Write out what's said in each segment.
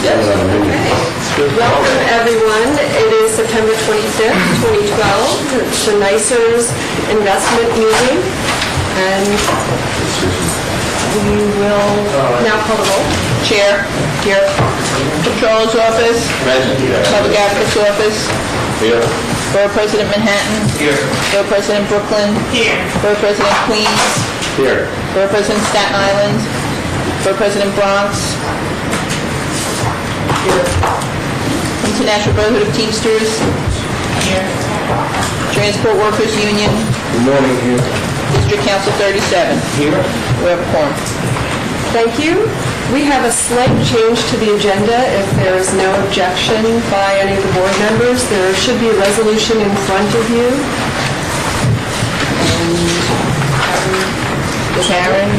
Okay. Welcome, everyone. It is September 25th, 2012. It's the NYCERS investment meeting, and we will now call the roll. Chair. Here. Controller's Office. Present. Public Advocate's Office. Here. Borough President Manhattan. Here. Borough President Brooklyn. Here. Borough President Queens. Here. Borough President Staten Island. Borough President Bronx. Here. International Brotherhood of Teamsters. Here. Transport Workers Union. Good morning. Here. District Council 37. Here. We have a quorum. Thank you. We have a slight change to the agenda. If there is no objection by any of the board members, there should be a resolution in front of you. Karen,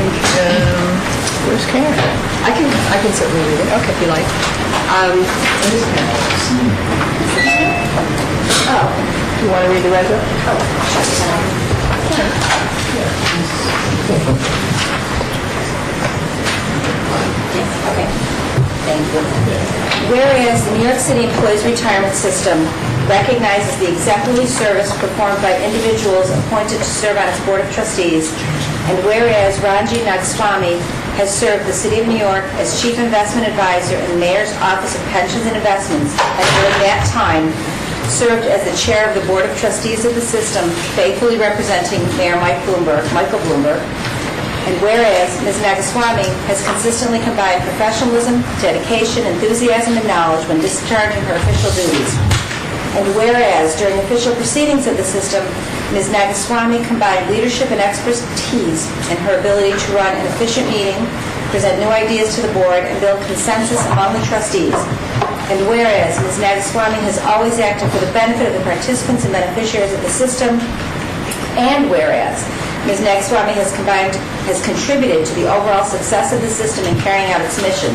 where's Karen? I can certainly read it. Okay, if you like. You want to read the resolution? Okay, thank you. Whereas the New York City Employees Retirement System recognizes the exemplary service performed by individuals appointed to serve on its Board of Trustees, and whereas Ranji Nagswamy has served the City of New York as Chief Investment Advisor in the Mayor's Office of Pensions and Investments, and during that time served as the Chair of the Board of Trustees of the system, faithfully representing Mayor Michael Bloomberg. And whereas Ms. Nagaswamy has consistently combined professionalism, dedication, enthusiasm, and knowledge when discharging her official duties. And whereas during official proceedings of the system, Ms. Nagaswamy combined leadership and expertise in her ability to run an efficient meeting, present new ideas to the board, and build consensus among the trustees. And whereas Ms. Nagaswamy has always acted for the benefit of the participants and beneficiaries of the system, and whereas Ms. Nagswamy has contributed to the overall success of the system in carrying out its mission.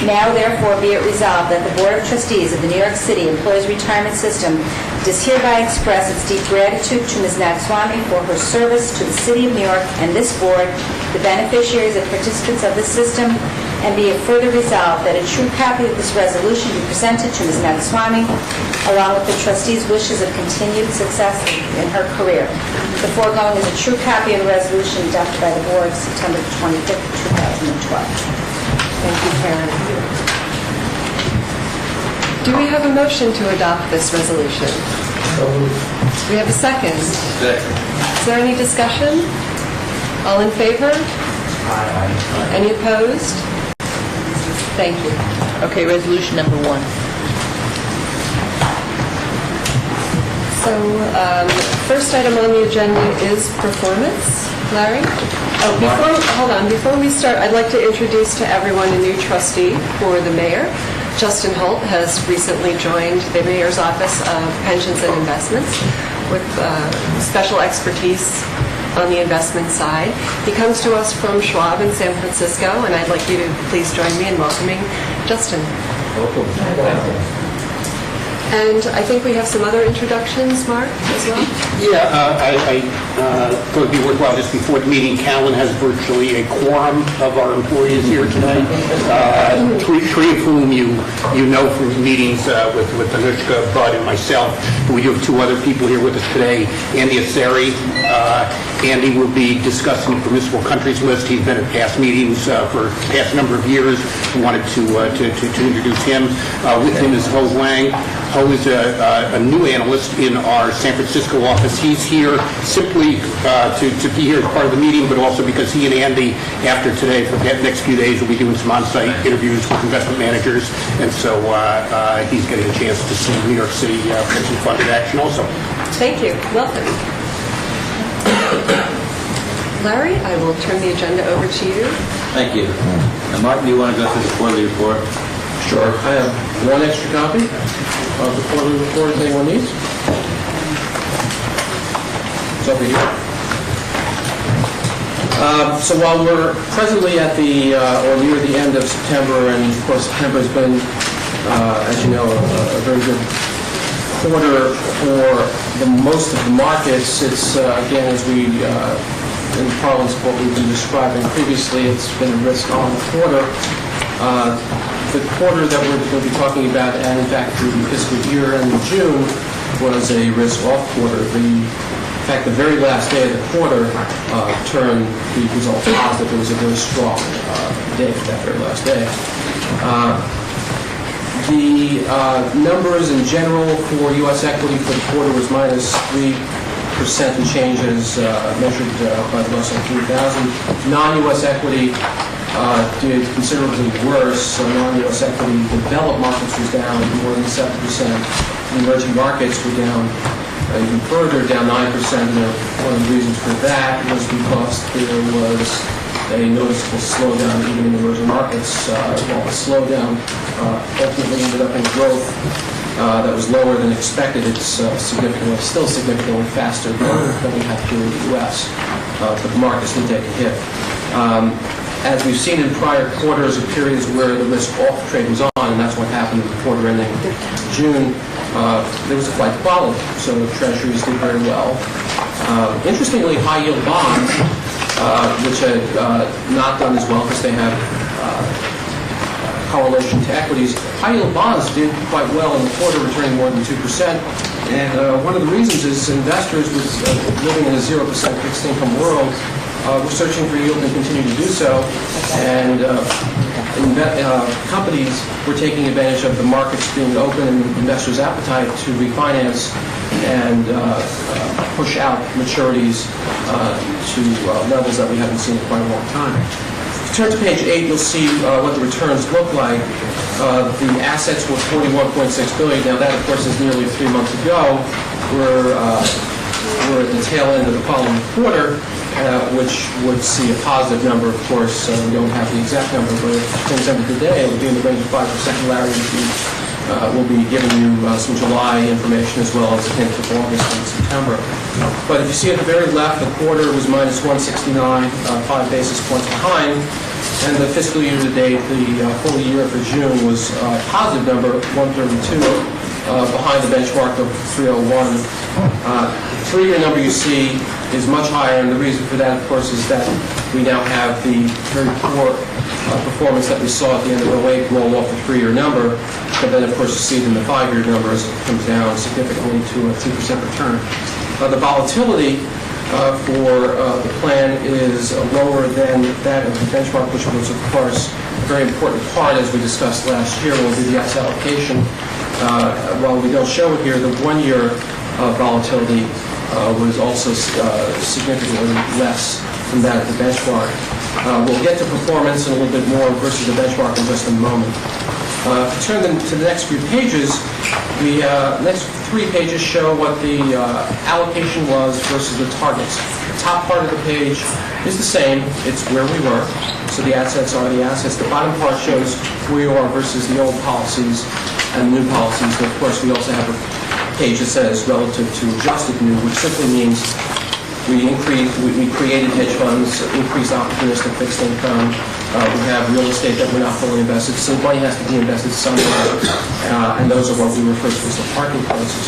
Now, therefore, be it resolved that the Board of Trustees of the New York City Employees Retirement System does hereby express its deep gratitude to Ms. Nagswamy for her service to the City of New York and this Board, the beneficiaries and participants of this system, and be it further resolved that a true copy of this resolution be presented to Ms. Nagswamy, along with the trustees' wishes of continued success in her career. The foregoing is a true copy of the resolution adopted by the Board September 25, 2012. Thank you, Karen. Do we have a motion to adopt this resolution? We have a second. Second. Is there any discussion? All in favor? Aye. Any opposed? Thank you. Okay, resolution number 1. So, first item on the agenda is performance. Larry? Oh, before we start, I'd like to introduce to everyone a new trustee for the mayor. Justin Holt has recently joined the Mayor's Office of Pensions and Investments with special expertise on the investment side. He comes to us from Schwab in San Francisco, and I'd like you to please join me in welcoming Justin. Welcome. And I think we have some other introductions, Mark, as well? Yeah, I thought it'd be worthwhile just before the meeting. Callan has virtually a quorum of our employees here tonight, three of whom you know from meetings with Anushka, Bud, and myself. We do have 2 other people here with us today. Andy Aseri. Andy will be discussing the permissible countries list. He's been at past meetings for the past number of years. We wanted to introduce him. With him is Ho Wang. Ho is a new analyst in our San Francisco office. He's here simply to be here as part of the meeting, but also because he and Andy, after today, for the next few days, will be doing some on-site interviews with investment managers, and so he's getting a chance to see New York City Pension Fund in action also. Thank you. Welcome. Larry, I will turn the agenda over to you. Thank you. Now, Martin, do you want to go through the quarterly report? Sure. I have 1 extra copy of the quarterly report if anyone needs. It's over here. So while we're presently at the, or near the end of September, and of course September has been, as you know, a very good quarter for most of the markets, it's, again, as we, in parlance of what we've been describing previously, it's been a risk-on quarter. The quarter that we're going to be talking about, and in fact the fiscal year end of June, was a risk-off quarter. In fact, the very last day of the quarter turned the result positive. It was a very strong day for that very last day. The numbers in general for U.S. equity for the quarter was minus 3% and changes measured by the Russell 3000. Non-U.S. equity did considerably worse. Non-U.S. equity developed markets was down more than 7%. Emerging markets were down even further, down 9%. And one of the reasons for that was because there was a noticeable slowdown even in emerging markets. While the slowdown ultimately ended up in growth that was lower than expected, it's still significantly faster than we have here in the U.S. But the markets did take a hit. As we've seen in prior quarters or periods where the risk-off trade was on, and that's what happened in the quarter ending June, there was a flight to quality, so treasuries did very well. Interestingly, high-yield bonds, which had not done as well because they have correlation to equities, high-yield bonds did quite well in the quarter, returning more than 2%. And one of the reasons is investors living in a 0% fixed income world were searching for yield and continue to do so, and companies were taking advantage of the markets being open and investors' appetite to refinance and push out maturities to levels that we haven't seen in quite a long time. If you turn to page 8, you'll see what the returns look like. The assets were $41.6 billion. Now that, of course, is nearly 3 months ago. We're at the tail end of the following quarter, which would see a positive number, of course. We don't have the exact number, but if things ended today, it would be in the range of 5%. Larry will be giving you some July information as well as a hint of August and September. But if you see at the very left, the quarter was minus 169, 5 basis points behind. And the fiscal year to date, the full year for June was a positive number, 132, behind the benchmark of 301. The 3-year number you see is much higher, and the reason for that, of course, is that we now have the very poor performance that we saw at the end of 2008 roll off the 3-year number, but then, of course, you see it in the 5-year numbers. It comes down significantly to a 2% return. The volatility for the plan is lower than that of the benchmark, which was, of course, a very important part, as we discussed last year when we did the asset allocation. While we don't show it here, the 1-year volatility was also significantly less than that of the benchmark. We'll get to performance in a little bit more versus the benchmark in just a moment. If you turn to the next few pages, the next 3 pages show what the allocation was versus the targets. The top part of the page is the same. It's where we were. So the assets are the assets. The bottom part shows where you are versus the old policies and new policies. And of course, we also have a page that says relative to adjusted new, which simply means we created hedge funds, increased opportunistic fixed income. We have real estate that we're not fully invested, so money has to be invested somewhere, and those are what we refer to as the parking places.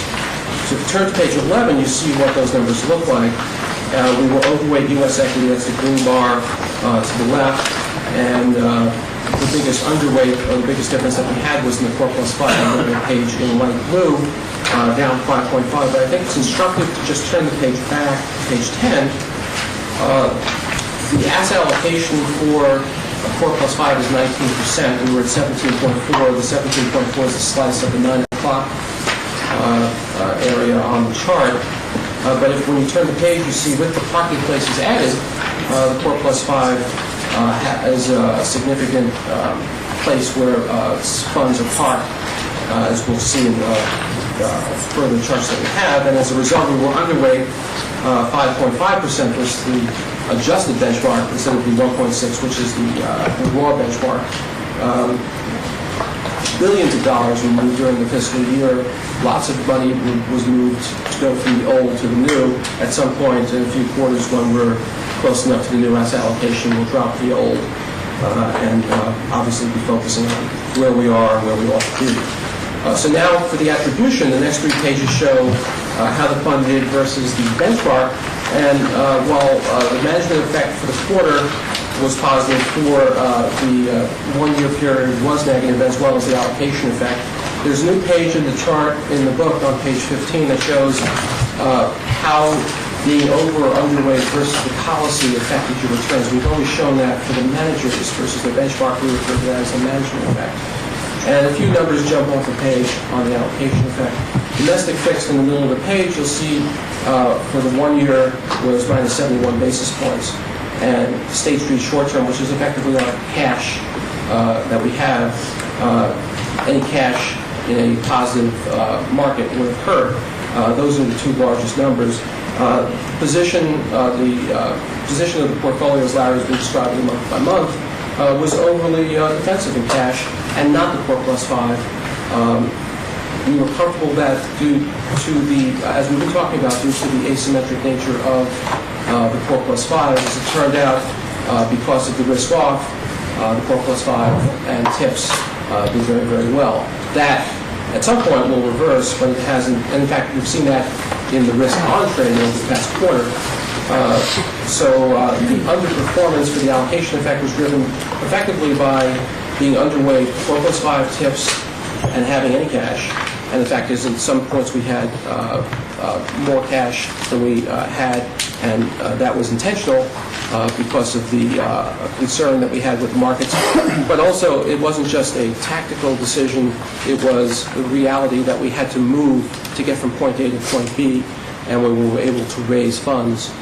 So if you turn to page 11, you see what those numbers look like. We were overweight U.S. equity, that's the green bar to the left, and the biggest underweight, or the biggest difference that we had was in the Core Plus 5, on the page in light blue, down 5.5, but I think it's instructive to just turn the page back, page 10. The asset allocation for Core Plus 5 is 19%. We were at 17.4. The 17.4 is the slice of the 9 o'clock area on the chart. But when you turn the page, you see with the parking places added, the Core Plus 5 is a significant place where funds are parked, as we'll see in further charts that we have. And as a result, we were underweight 5.5% versus the adjusted benchmark instead of the 1.6, which is the raw benchmark. Billions of dollars were moved during the fiscal year. Lots of money was moved to go from the old to the new. At some point in a few quarters when we're close enough to the new asset allocation, we'll drop the old and obviously be focusing on where we are and where we ought to be. So now for the attribution, the next 3 pages show how the fund did versus the benchmark. And while the management effect for the quarter was positive for the one-year period was negative, as well as the allocation effect. There's a new page in the chart in the book on page 15 that shows how being over or underweight versus the policy affected your returns. We've always shown that for the managers versus the benchmark, we refer to that as the management effect. And a few numbers jump off the page on the allocation effect. Domestic fixed in the middle of the page, you'll see for the 1 year was minus 71 basis points. And State Street short term, which is effectively our cash that we have, any cash in a positive market would have hurt. Those are the two largest numbers. The position of the portfolio, as Larry's been describing month by month, was overly defensive in cash and not the Core Plus 5. We were comfortable that due to the, as we've been talking about, due to the asymmetric nature of the Core Plus 5, as it turned out, because of the risk off, the Core Plus 5 and TIPS did very, very well. That, at some point, will reverse, but it hasn't. And in fact, we've seen that in the risk on trading over the past quarter. The underperformance for the allocation effect was driven effectively by being underweight Core Plus 5 TIPS and having any cash. And the fact is, at some points we had more cash than we had, and that was intentional because of the concern that we had with the markets. But also, it wasn't just a tactical decision, it was the reality that we had to move to get from point A to point B, and when we were able to raise funds,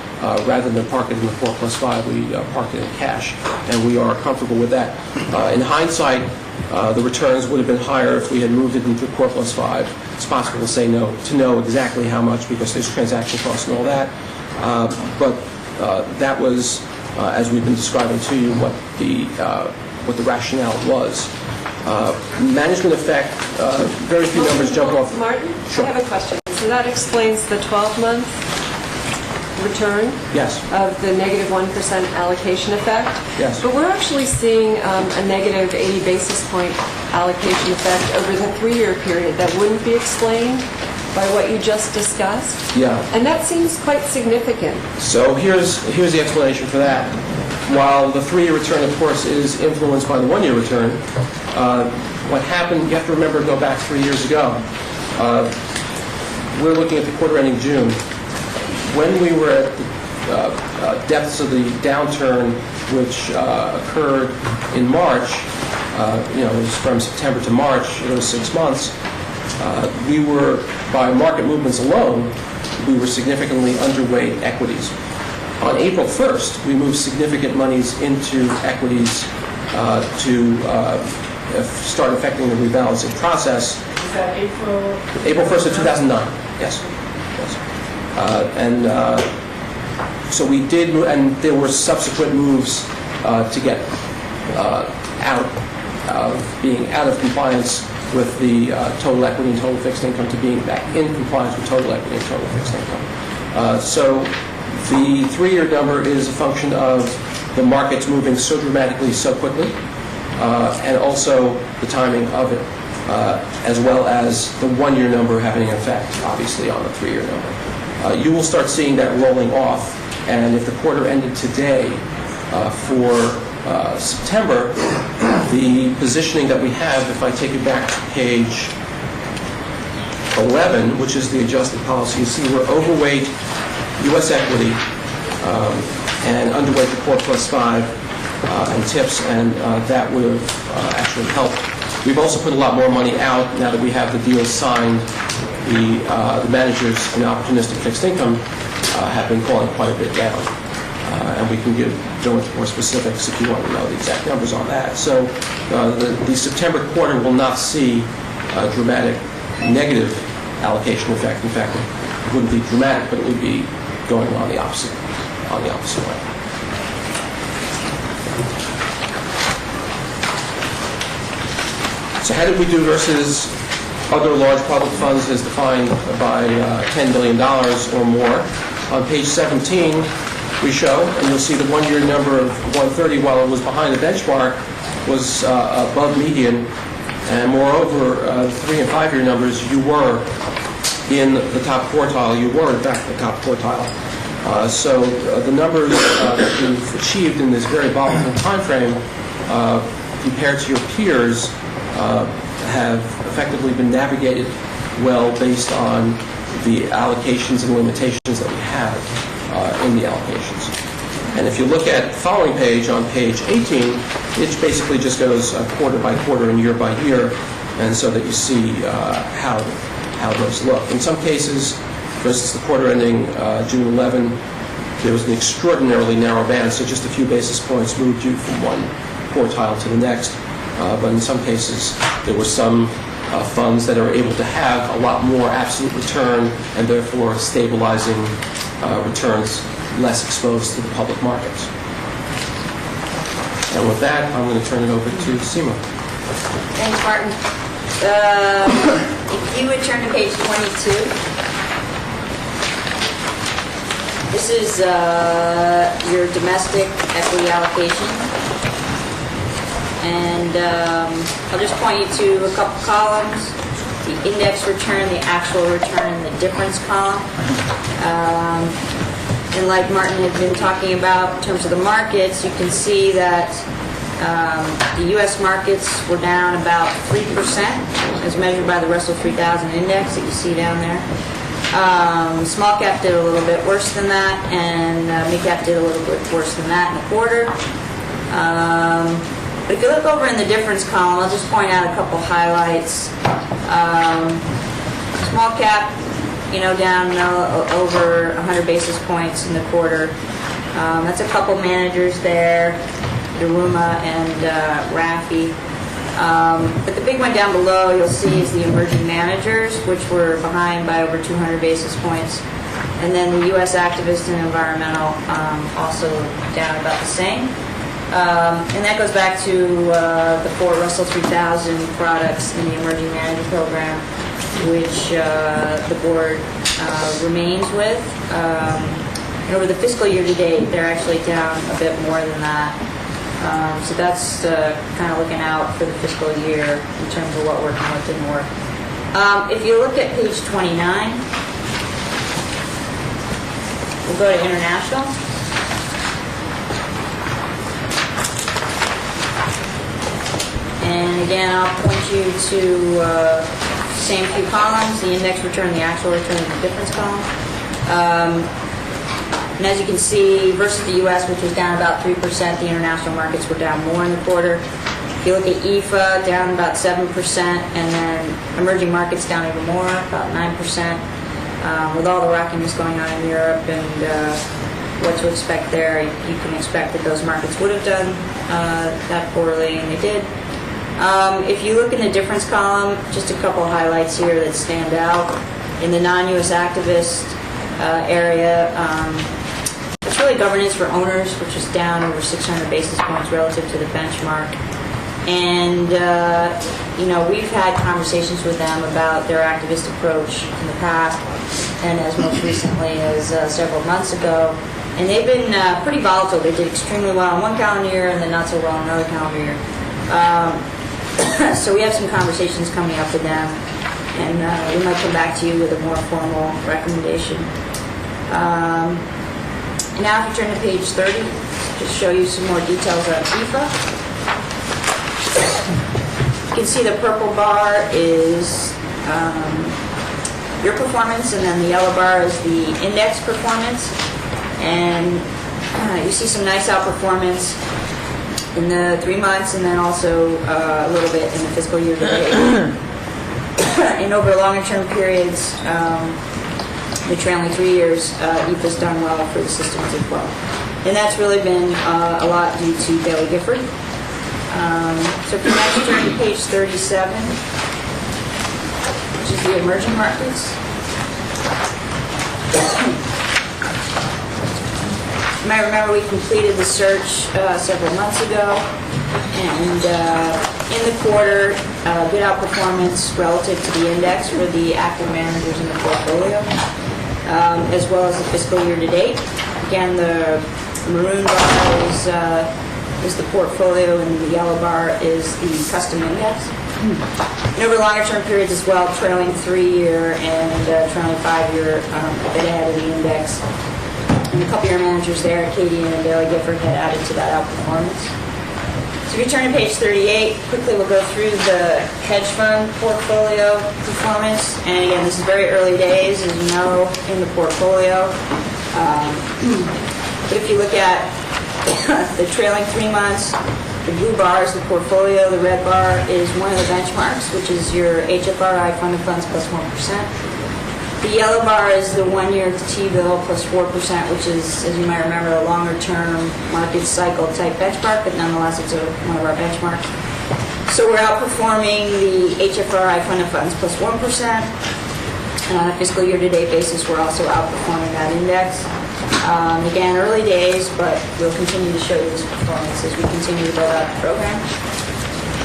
rather than park it in the 4 plus 5, we parked it in cash, and we are comfortable with that. In hindsight, the returns would have been higher if we had moved it into Core Plus 5. It's possible to say no, to know exactly how much, because there's transaction costs and all that. But that was, as we've been describing to you, what the rationale was. Management effect, very few numbers jump off. Martin, Sure. I have a question. So that explains the 12-month return Yes. of the negative 1% allocation effect. Yes. But we're actually seeing a negative 80 basis point allocation effect over the 3-year period that wouldn't be explained by what you just discussed. Yeah. And that seems quite significant. So here's the explanation for that. While the 3-year return, of course, is influenced by the 1-year return, what happened, you have to remember, go back 3 years ago. We're looking at the quarter ending June. When we were at the depths of the downturn, which occurred in March, it was from September to March, it was 6 months, we were, by market movements alone, we were significantly underweight equities. On April 1st, we moved significant monies into equities to start affecting the rebalancing process. Is that April? April 1st of 2009, yes. So we did, and there were subsequent moves to get out of being out of compliance with the total equity and total fixed income to being back in compliance with total equity and total fixed income. So the 3-year number is a function of the markets moving so dramatically so quickly, and also the timing of it, as well as the 1-year number having an effect, obviously, on the 3-year number. You will start seeing that rolling off, and if the quarter ended today for September, the positioning that we have, if I take it back to page 11, which is the adjusted policy, you see we're overweight U.S. equity and underweight the Core Plus 5 and TIPS, and that would have actually helped. We've also put a lot more money out now that we have the deals signed. The managers in opportunistic fixed income have been calling quite a bit down. And we can go into more specifics if you want to know the exact numbers on that. So the September quarter will not see a dramatic negative allocation effect. In fact, it wouldn't be dramatic, but it would be going on the opposite way. So how did we do versus other large public funds as defined by $10 billion or more? On page 17, we show, and you'll see the 1-year number of 130, while it was behind the benchmark, was above median. And moreover, the 3- and 5-year numbers, you were in the top quartile. You were, in fact, the top quartile. So the numbers that we've achieved in this very volatile time frame compared to your peers have effectively been navigated well based on the allocations and limitations that we have in the allocations. And if you look at the following page, on page 18, it basically just goes quarter by quarter and year by year, and so that you see how those look. In some cases, for instance, the quarter ending June 11, there was an extraordinarily narrow band, so just a few basis points moved you from one quartile to the next. But in some cases, there were some funds that are able to have a lot more absolute return and therefore stabilizing returns less exposed to the public markets. And with that, I'm going to turn it over to Seema. Thanks, Martin. If you would turn to page 22. This is your domestic equity allocation. And I'll just point you to a couple columns. The index return, the actual return, and the difference column. And like Martin had been talking about in terms of the markets, you can see that the U.S. markets were down about 3% as measured by the Russell 3000 index that you see down there. Small cap did a little bit worse than that, and mid cap did a little bit worse than that in the quarter. But if you look over in the difference column, I'll just point out a couple highlights. Small cap, down over 100 basis points in the quarter. That's a couple managers there, Daruma and Rafi. But the big one down below you'll see is the emerging managers, which were behind by over 200 basis points. And then the U.S. activist and environmental also down about the same. And that goes back to the 4 Russell 3000 products in the emerging manager program, which the board remains with. And over the fiscal year to date, they're actually down a bit more than that. So that's kind of looking out for the fiscal year in terms of what worked and what didn't work. If you look at page 29, we'll go to international. And again, I'll point you to same few columns, the index return, the actual return, and the difference column. And as you can see, versus the U.S., which was down about 3%, the international markets were down more in the quarter. If you look at EFA, down about 7%, and then emerging markets down even more, about 9%. With all the rockiness going on in Europe and what to expect there, you can expect that those markets would have done that poorly, and they did. If you look in the difference column, just a couple highlights here that stand out. In the non-U.S. activist area, it's really governance for owners, which is down over 600 basis points relative to the benchmark. And, we've had conversations with them about their activist approach in the past, and as most recently as several months ago. And they've been pretty volatile. They did extremely well in one calendar year and then not so well in another calendar year. So we have some conversations coming up with them, and we might come back to you with a more formal recommendation. And now if you turn to page 30, just show you some more details on EFA. You can see the purple bar is your performance, and then the yellow bar is the index performance. And you see some nice outperformance in the 3 months, and then also a little bit in the fiscal year to date. And over longer term periods, the trailing 3 years, EFA's done well for the systems as well. And that's really been a lot due to Bailey Gifford. So if you next turn to page 37, which is the emerging markets. You might remember we completed the search several months ago, and in the quarter, good outperformance relative to the index for the active managers in the portfolio, as well as the fiscal year to date. Again, the maroon bar is the portfolio, and the yellow bar is the custom index. And over longer term periods as well, trailing 3-year and trailing 5-year, a bit ahead of the index. and a couple of your managers there, Katie and Bailey Gifford, had added to that outperformance. So if you turn to page 38, quickly we'll go through the hedge fund portfolio performance. And again, this is very early days, as you know, in the portfolio. But if you look at the trailing 3 months, the blue bar is the portfolio, the red bar is one of the benchmarks, which is your HFRI funded funds plus 1%. The yellow bar is the 1-year T-bill plus 4%, which is, as you might remember, a longer-term market cycle type benchmark, but nonetheless it's one of our benchmarks. So we're outperforming the HFRI funded funds plus 1%. And on a fiscal year-to-date basis, we're also outperforming that index. Again, early days, but we'll continue to show you this performance as we continue to build out the program.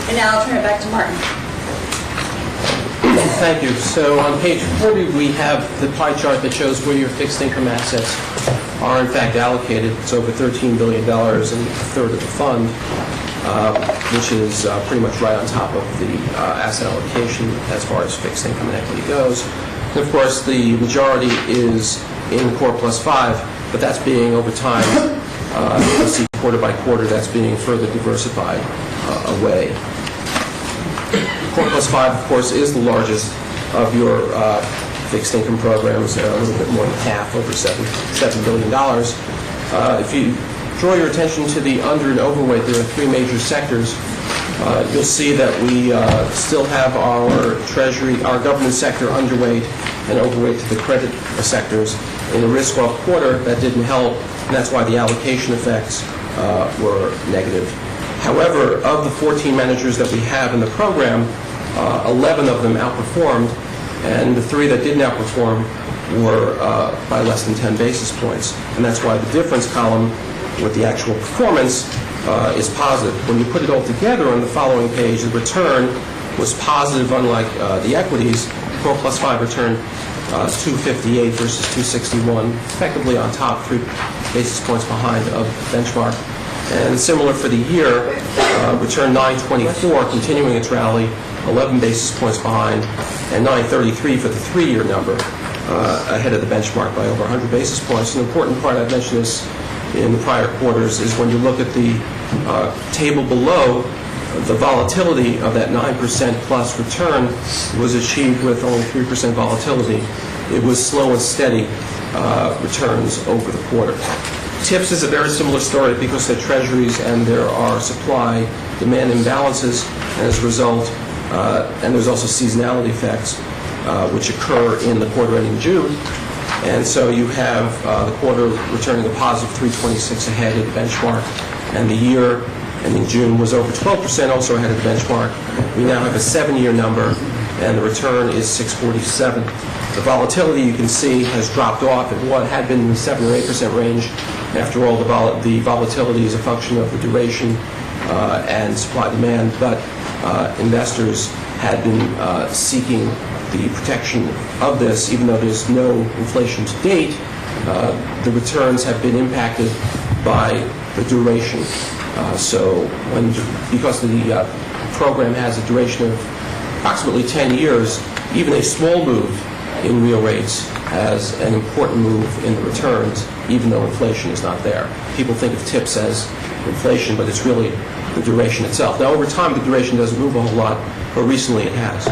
And now I'll turn it back to Martin. Thank you. So on page 40, we have the pie chart that shows where your fixed income assets are in fact allocated. It's over $13 billion and a third of the fund, which is pretty much right on top of the asset allocation as far as fixed income and equity goes. And of course, the majority is in Core Plus 5, but that's being over time, you'll see quarter by quarter, that's being further diversified away. Core Plus 5, of course, is the largest of your fixed income programs, a little bit more than half, over $7 billion. If you draw your attention to the under and overweight, there are 3 major sectors. You'll see that we still have our Treasury, our government sector underweight and overweight to the credit sectors. In the risk-off quarter, that didn't help, and that's why the allocation effects were negative. However, of the 14 managers that we have in the program, 11 of them outperformed, and the 3 that didn't outperform were by less than 10 basis points. And that's why the difference column with the actual performance is positive. When you put it all together on the following page, the return was positive, unlike the equities. Core Plus 5 returned 258 versus 261, effectively on top, 3 basis points behind of benchmark. And similar for the year, return 924, continuing its rally, 11 basis points behind, and 933 for the 3-year number, ahead of the benchmark by over 100 basis points. An important part, I've mentioned this in the prior quarters, is when you look at the table below, the volatility of that 9% plus return was achieved with only 3% volatility. It was slow and steady returns over the quarter. TIPS is a very similar story because they're treasuries and there are supply-demand imbalances, and as a result, and there's also seasonality effects which occur in the quarter ending June. And so you have the quarter returning a positive 326 ahead of the benchmark, and the year ending June was over 12%, also ahead of the benchmark. We now have a 7-year number, and the return is 647. The volatility, you can see, has dropped off at what had been in the 7 or 8% range. After all, the volatility is a function of the duration and supply-demand, but investors had been seeking the protection of this. Even though there's no inflation to date, the returns have been impacted by the duration. Because the program has a duration of approximately 10 years, even a small move in real rates has an important move in the returns, even though inflation is not there. People think of TIPS as inflation, but it's really the duration itself. Now, over time, the duration doesn't move a whole lot, but recently it has.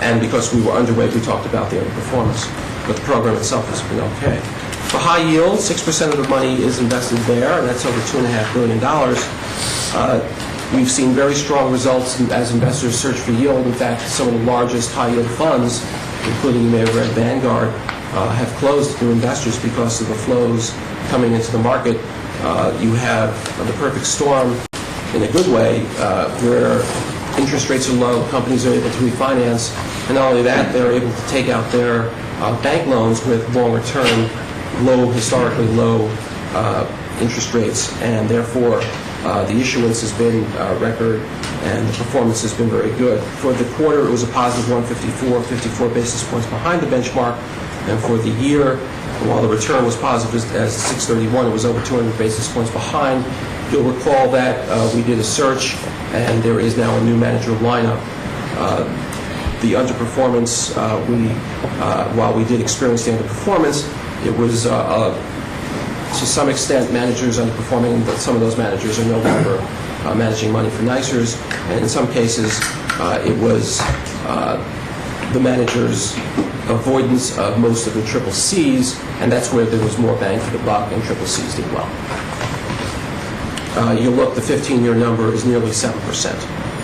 And because we were underweight, we talked about the underperformance, but the program itself has been okay. For high yield, 6% of the money is invested there, and that's over $2.5 billion. We've seen very strong results as investors search for yield. In fact, some of the largest high-yield funds, including, you may have read, Vanguard, have closed to investors because of the flows coming into the market. You have the perfect storm, in a good way, where interest rates are low, companies are able to refinance, and not only that, they're able to take out their bank loans with longer-term, historically low interest rates, and therefore the issuance has been record, and the performance has been very good. For the quarter, it was a positive 154, 54 basis points behind the benchmark, and for the year, while the return was positive as 631, it was over 200 basis points behind. You'll recall that we did a search, and there is now a new manager lineup. The underperformance, while we did experience the underperformance, it was To some extent, managers underperforming, but some of those managers are no longer managing money for NYCERS, and in some cases, it was the manager's avoidance of most of the triple Cs, and that's where there was more bang for the buck, and triple Cs did well. You look, the 15-year number is nearly 7%,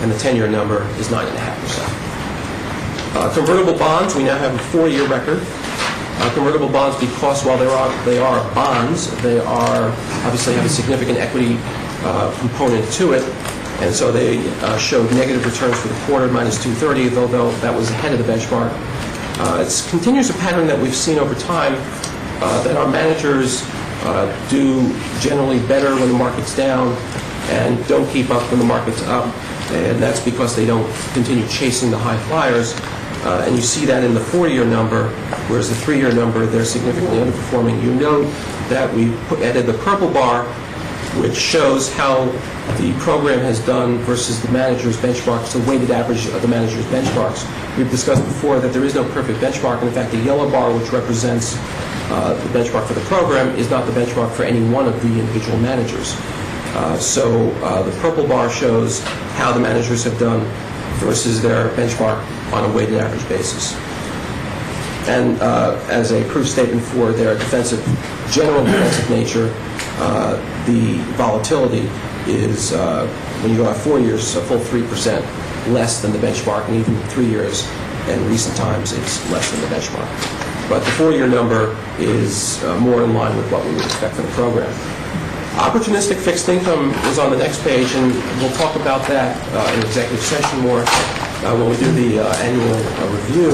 and the 10-year number is 9.5%. Convertible bonds, we now have a 4-year record. Convertible bonds, because while they are bonds, they are obviously have a significant equity component to it, and so they showed negative returns for the quarter, minus 230, though that was ahead of the benchmark. It continues a pattern that we've seen over time, that our managers do generally better when the market's down and don't keep up when the market's up, and that's because they don't continue chasing the high flyers. And you see that in the 4-year number, whereas the 3-year number, they're significantly underperforming. You note that we added the purple bar, which shows how the program has done versus the manager's benchmarks, the weighted average of the manager's benchmarks. We've discussed before that there is no perfect benchmark, and in fact the yellow bar, which represents the benchmark for the program, is not the benchmark for any one of the individual managers. So the purple bar shows how the managers have done versus their benchmark on a weighted average basis. And as a proof statement for their general defensive nature, the volatility is, when you go out 4 years, a full 3% less than the benchmark, and even 3 years in recent times, it's less than the benchmark. But the 4-year number is more in line with what we would expect from the program. Opportunistic fixed income is on the next page, and we'll talk about that in executive session more when we do the annual review.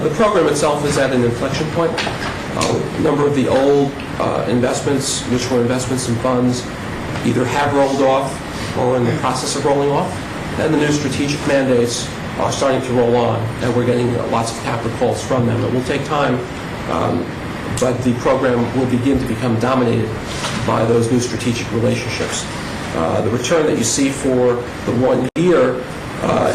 The program itself is at an inflection point. A number of the old investments, mutual investments and funds, either have rolled off or are in the process of rolling off, and the new strategic mandates are starting to roll on, and we're getting lots of capital calls from them. It will take time, but the program will begin to become dominated by those new strategic relationships. The return that you see for the 1 year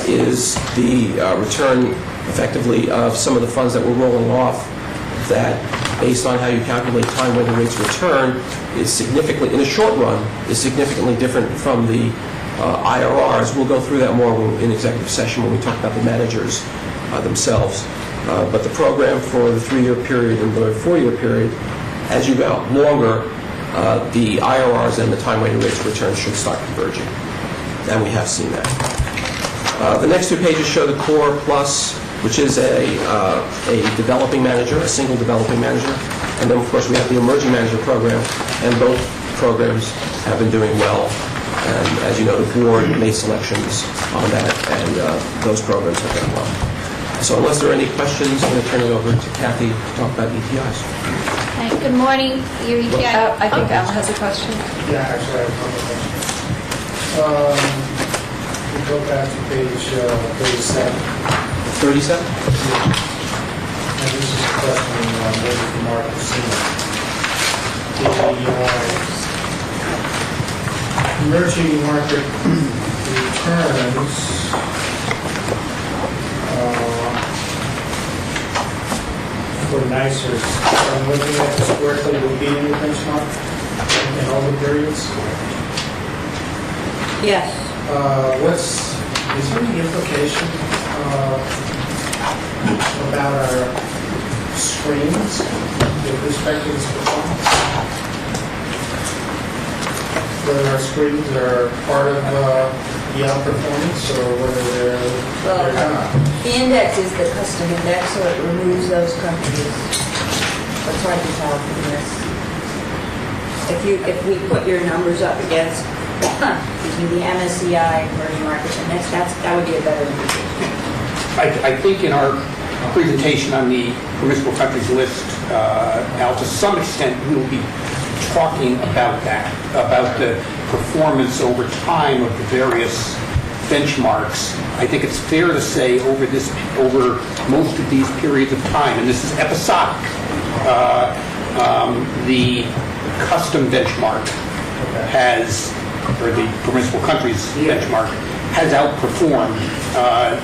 is the return, effectively, of some of the funds that were rolling off that, based on how you calculate time-weighted rates of return, is significantly, in the short run, is significantly different from the IRRs. We'll go through that more in executive session when we talk about the managers themselves. But the program for the 3-year period and the 4-year period, as you go longer, the IRRs and the time-weighted rates of return should start converging. And we have seen that. The next 2 pages show the Core Plus, which is a developing manager, a single developing manager. And then, of course, we have the Emerging Manager Program, and both programs have been doing well. And as you know, the board made selections on that, and those programs have done well. So unless there are any questions, I'm going to turn it over to Kathy to talk about ETIs. Hi, good morning. Your ETI. I think Al has a question. Yeah, actually, I have a couple questions. We go back to page 37. 37? And this is a question maybe for Mark or Sina. The emerging market returns for NYCERS, I'm looking at this correctly, will be in the benchmark in all the periods? Yes. Is there any implication about our screens with respect to this performance? Whether our screens are part of the outperformance or whether they're not? The index is the custom index, so it removes those companies. That's hard to tell from this. If we put your numbers up against the MSCI emerging markets index, that would be a better indication. I think in our presentation on the permissible countries list, Al, to some extent, we will be talking about that, about the performance over time of the various benchmarks. I think it's fair to say over most of these periods of time, and this is episodic, the custom benchmark has, or the permissible countries benchmark, has outperformed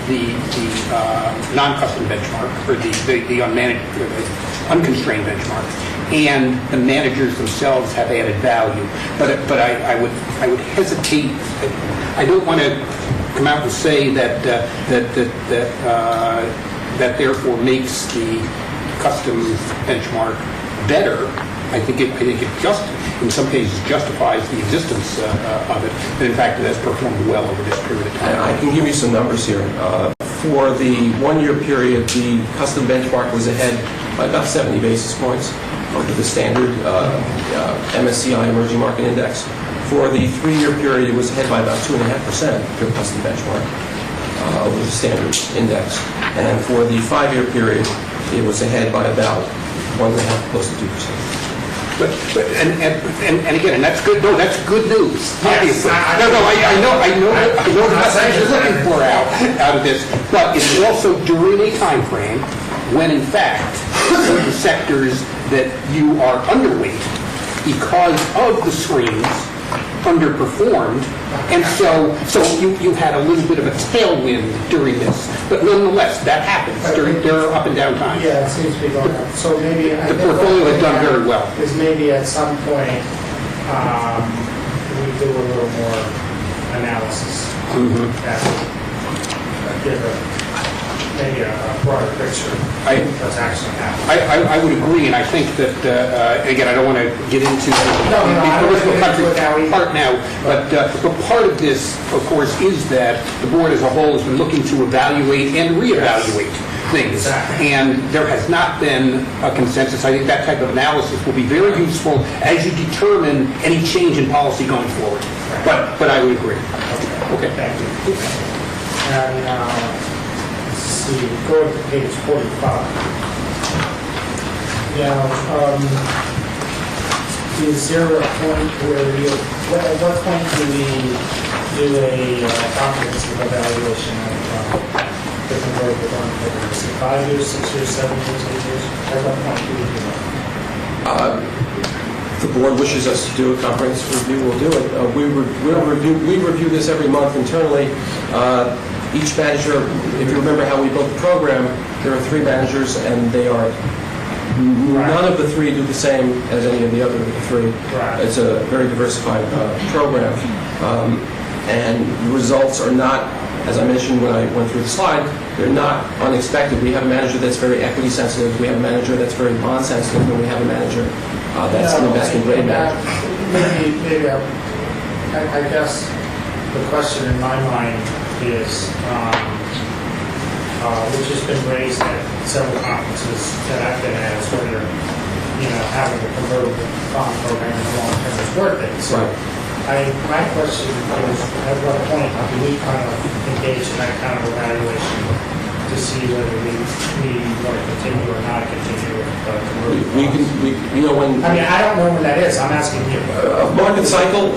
the non-custom benchmark, or the unconstrained benchmark. and the managers themselves have added value. But I would hesitate. I don't want to come out and say that therefore makes the custom benchmark better. I think it just, in some cases, justifies the existence of it. And in fact, it has performed well over this period of time. I can give you some numbers here. For the one-year period, the custom benchmark was ahead by about 70 basis points over the standard MSCI Emerging Market Index. For the three-year period, it was ahead by about 2.5% for the custom benchmark over the standard index. And for the five-year period, it was ahead by about 1.5%, close to 2%. But again, and that's good. No, that's good news. Obviously, I know the message you're looking for out of this. But it's also during a time frame when, in fact, the sectors that you are underweight because of the screens underperformed, and so you had a little bit of a tailwind during this. But nonetheless, that happens during their up and down times. Yeah, it seems to be going up. So maybe The portfolio has done very well. Is maybe at some point we do a little more analysis. That would give maybe a broader picture of what's actually happening. I would agree, and I think that, and again, I don't want to get into the political country part now, but part of this, of course, is that the board as a whole has been looking to evaluate and reevaluate things. Exactly. And there has not been a consensus. I think that type of analysis will be very useful as you determine any change in policy going forward. But I would agree. Okay. Thank you. And let's see, go to page 45. Now, is there a point where at what point do we do a comprehensive evaluation of the convertible bond program? Is it 5 years, 6 years, 7 years, 8 years? At what point do we do that? If the board wishes us to do a comprehensive review, we'll do it. We review this every month internally. Each manager, if you remember how we built the program, there are 3 managers, and they are none of the 3 do the same as any of the other 3. Right. It's a very diversified program, and the results are not, as I mentioned when I went through the slide, they're not unexpected. We have a manager that's very equity sensitive, we have a manager that's very bond sensitive, and we have a manager that's an investment grade manager. Maybe I guess the question in my mind is, which has been raised at several conferences that I've been at, is whether, having a convertible bond program in the long term is worth it. So my question is, at what point do we kind of engage in that kind of evaluation to see whether we want to continue or not continue with the convertible bonds? I mean, I don't know when that is. I'm asking you. The market cycle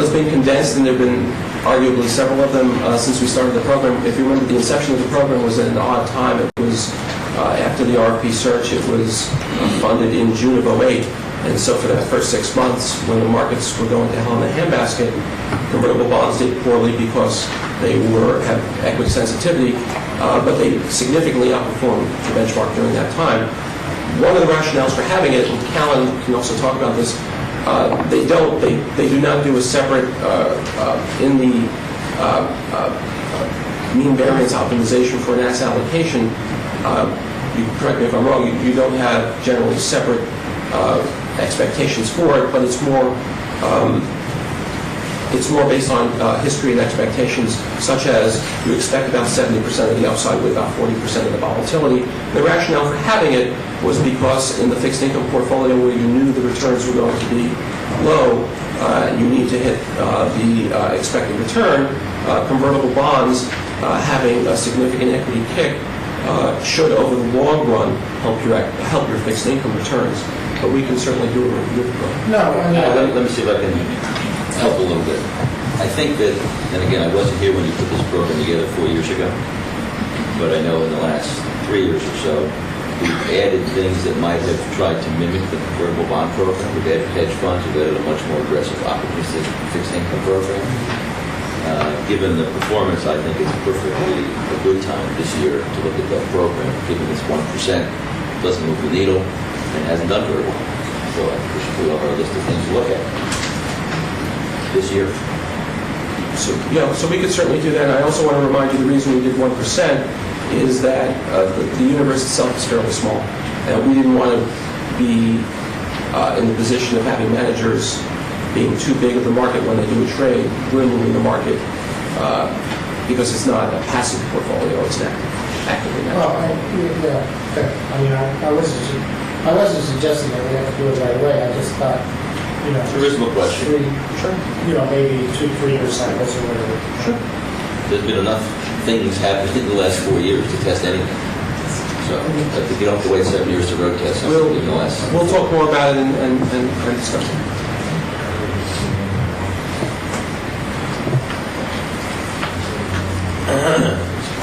has been condensed, and there have been arguably several of them since we started the program. If you remember, the inception of the program was at an odd time. It was after the RFP search. It was funded in June of 2008. And so for that first 6 months, when the markets were going to hell in a handbasket, convertible bonds did poorly because they had equity sensitivity, but they significantly outperformed the benchmark during that time. One of the rationales for having it, and Callan can also talk about this, they do not do a separate in the mean variance optimization for an asset allocation. You can correct me if I'm wrong. You don't have generally separate expectations for it, but it's more based on history and expectations, such as you expect about 70% of the upside with about 40% of the volatility. The rationale for having it was because in the fixed income portfolio where you knew the returns were going to be low, you need to hit the expected return. Convertible bonds having a significant equity kick should, over the long run, help your fixed income returns. But we can certainly do a review of the program. No, I mean, Let me see if I can help a little bit. I think that, and again, I wasn't here when you put this program together 4 years ago, but I know in the last 3 years or so, we've added things that might have tried to mimic the convertible bond program. We've added hedge funds, we've added a much more aggressive opportunistic fixed income program. Given the performance, I think it's perfectly a good time this year to look at that program. Given it's 1%, doesn't move the needle. and hasn't done very well. So I think we should put it on our list of things to look at this year. So we could certainly do that. And I also want to remind you, the reason we did 1% is that the universe itself is fairly small. And we didn't want to be in the position of having managers being too big of the market when they do a trade. We're moving the market because it's not a passive portfolio, it's an actively managed. Well, I mean, I wasn't suggesting that we have to do it right away. I just thought, It's a reasonable question. maybe 2-3 year cycles or whatever. Sure. There's been enough things happening in the last 4 years to test anything. So I think you don't have to wait 7 years to road test something in the last. We'll talk more about it and discuss it.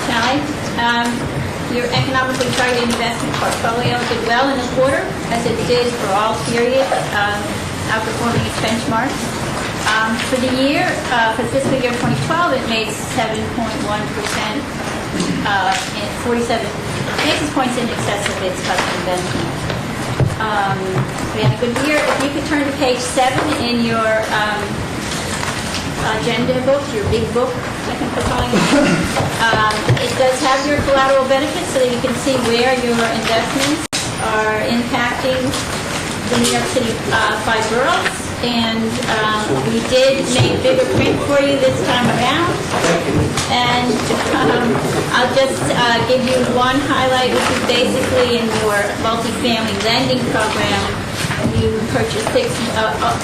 Sally, your economically targeted investment portfolio did well in the quarter, as it did for all periods, outperforming its benchmarks. For the year, for fiscal year 2012, it made 7.1%, and 47 basis points in excess of its custom benchmark. We had a good year. If you could turn to page 7 in your agenda book, your big book, I think we're calling it. It does have your collateral benefits so that you can see where your investments are impacting the New York City 5 boroughs. And we did make bigger print for you this time around. And I'll just give you one highlight, which is basically in your multifamily lending program. You purchased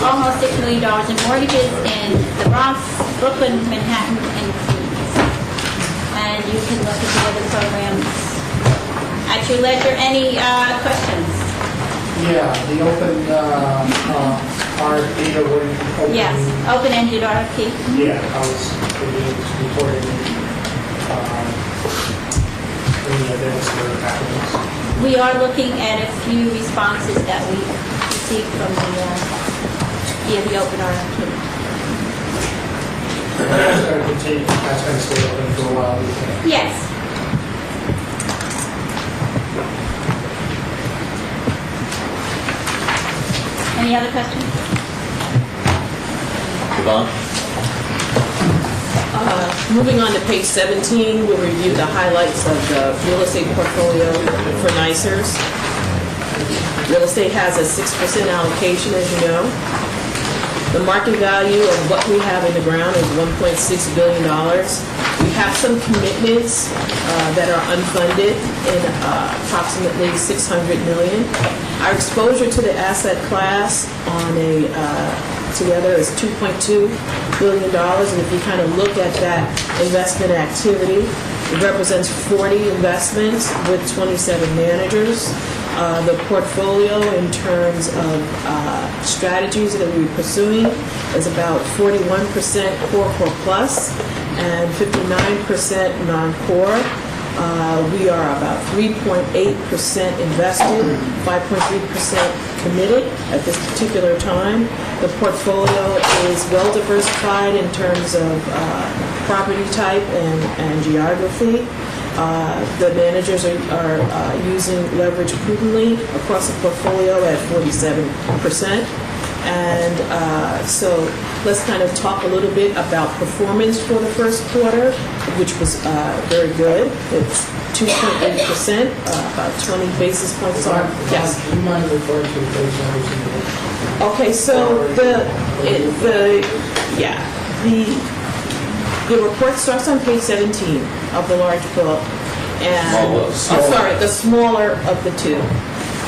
almost $6 million in mortgages in the Bronx, Brooklyn, Manhattan, and Queens. And you can look at the other programs at your leisure. Any questions? Yeah, the open RFP or what do you open? Yes, open-ended RFP. Yeah, I was reporting any events that are happening. We are looking at a few responses that we received from the open RFP. That's going to continue, that's going to stay open for a while, you think? Yes. Any other questions? Yvonne? Moving on to page 17, we'll review the highlights of the real estate portfolio for NYCERS. Real estate has a 6% allocation, as you know. The market value of what we have in the ground is $1.6 billion. We have some commitments that are unfunded in approximately $600 million. Our exposure to the asset class on a together is $2.2 billion. And if you kind of look at that investment activity, it represents 40 investments with 27 managers. The portfolio in terms of strategies that we're pursuing is about 41% core plus and 59% non-core. We are about 3.8% invested, 5.3% committed at this particular time. The portfolio is well diversified in terms of property type and geography. The managers are using leverage prudently across the portfolio at 47%. And so let's kind of talk a little bit about performance for the first quarter, which was very good. It's 2.8%, about 20 basis points on. Yes. Do you mind referring to the page numbers? Okay, so the report starts on page 17 of the large book. And the smaller of the two.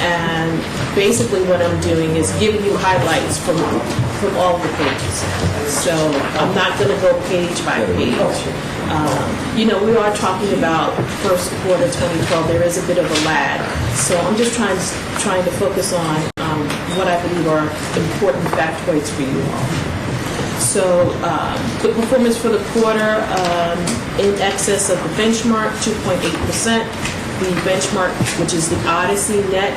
And basically what I'm doing is giving you highlights from all the pages. So I'm not going to go page by page. We are talking about first quarter 2012. There is a bit of a lag. So I'm just trying to focus on what I believe are important factoids for you all. So the performance for the quarter in excess of the benchmark, 2.8%. The benchmark, which is the Odyssey net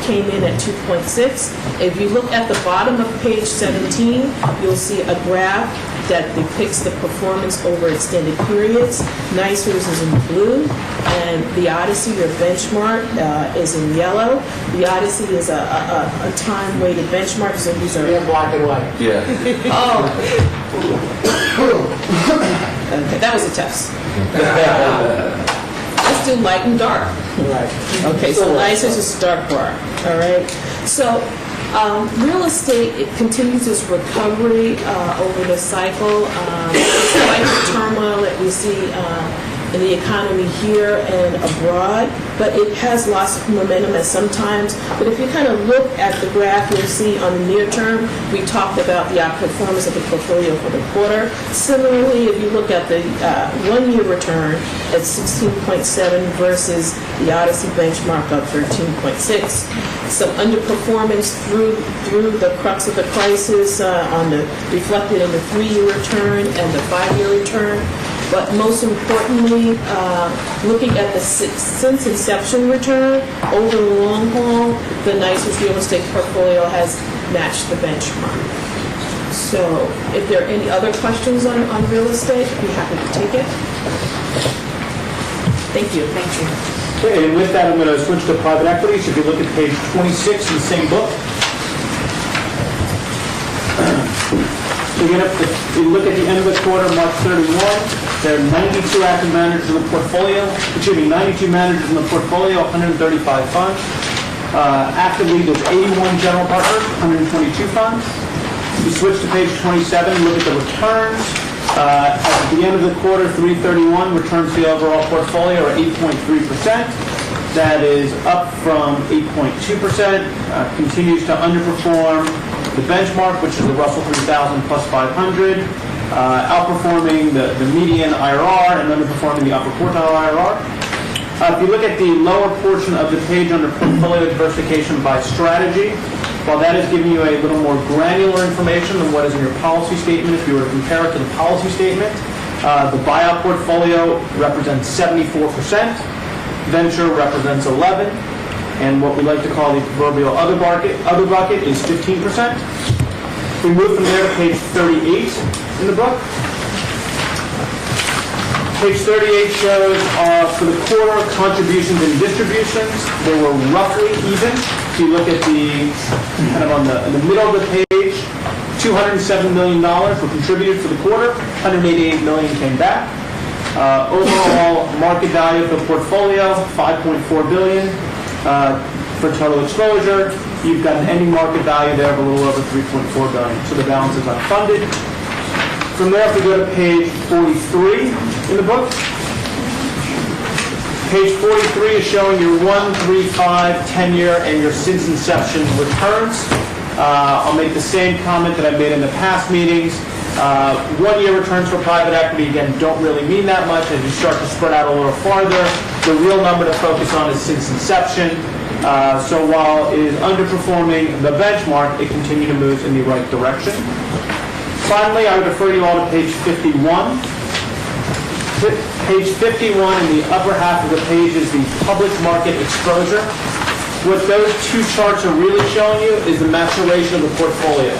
came in at 2.6. If you look at the bottom of page 17, you'll see a graph that depicts the performance over extended periods. NYCERS is in blue, and the Odyssey, your benchmark, is in yellow. The Odyssey is a time-weighted benchmark, so these are... Yeah, black and white. Yeah. Oh. Okay, that was a test. Let's do light and dark. Right. Okay, so NYCERS is dark bar, all right? So real estate, it continues its recovery over the cycle, despite the turmoil that we see in the economy here and abroad, but it has lost momentum at some times. But if you kind of look at the graph, you'll see on the near term, we talked about the outperformance of the portfolio for the quarter. Similarly, if you look at the one-year return at 16.7 versus the Odyssey benchmark of 13.6. Some underperformance through the crux of the crisis reflected in the 3-year return and the 5-year return. But most importantly, looking at the since inception return over the long haul, the NYCERS real estate portfolio has matched the benchmark. So if there are any other questions on real estate, I'd be happy to take it. Thank you. Thank you. Okay, and with that, I'm going to switch to private equity. So if you look at page 26 in the same book, so if you look at the end of the quarter, March 31, there are 92 active managers in the portfolio. 92 managers in the portfolio, 135 funds. Actively, there's 81 general partners, 122 funds. You switch to page 27, look at the returns. At the end of the quarter, 331, returns to the overall portfolio are 8.3%. That is up from 8.2%, continues to underperform the benchmark, which is the Russell 3000 plus 500, outperforming the median IRR and underperforming the upper quartile IRR. If you look at the lower portion of the page under portfolio diversification by strategy, while that is giving you a little more granular information than what is in your policy statement, if you were to compare it to the policy statement, the buyout portfolio represents 74%, venture represents 11%, and what we like to call the proverbial other bucket is 15%. We move from there to page 38 in the book. Page 38 shows for the quarter contributions and distributions. They were roughly even. If you look at the kind of in the middle of the page, $207 million were contributed for the quarter. $188 million came back. Overall market value of the portfolio, $5.4 billion for total exposure. You've got an ending market value there of a little over $3.4 billion. So the balance is unfunded. From there, if we go to page 43 in the book, page 43 is showing your 1, 3, 5, 10-year, and your since inception returns. I'll make the same comment that I've made in the past meetings. 1-year returns for private equity, again, don't really mean that much. As you start to spread out a little farther, the real number to focus on is since inception. So while it is underperforming the benchmark, it continued to move in the right direction. Finally, I would refer you all to page 51. Page 51 in the upper half of the page is the public market exposure. What those two charts are really showing you is the maturation of the portfolio.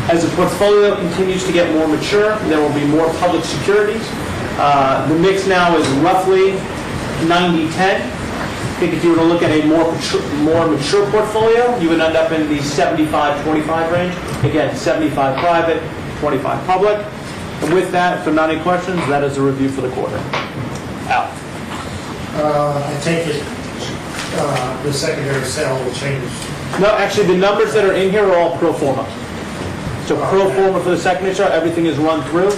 As the portfolio continues to get more mature, there will be more public securities. The mix now is roughly 90-10. I think if you were to look at a more mature portfolio, you would end up in the 75-25 range. Again, 75 private, 25 public. And with that, if there are not any questions, that is the review for the quarter. Al. I take it the secondary sale will change. No, actually, the numbers that are in here are all pro forma. So pro forma for the secondary sale, everything is run through.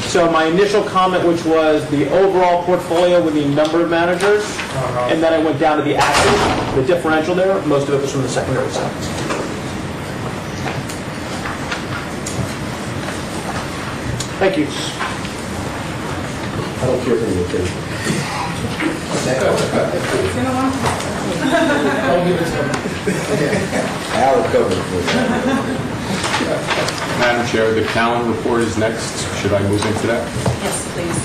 So my initial comment, which was the overall portfolio with the number of managers, and then I went down to the active, the differential there, most of it was from the secondary sale. Thank you. I don't care for you, okay? I'll give it to him. Al will cover it for you. Madam Chair, the Callan report is next. Should I move into that? Yes, please.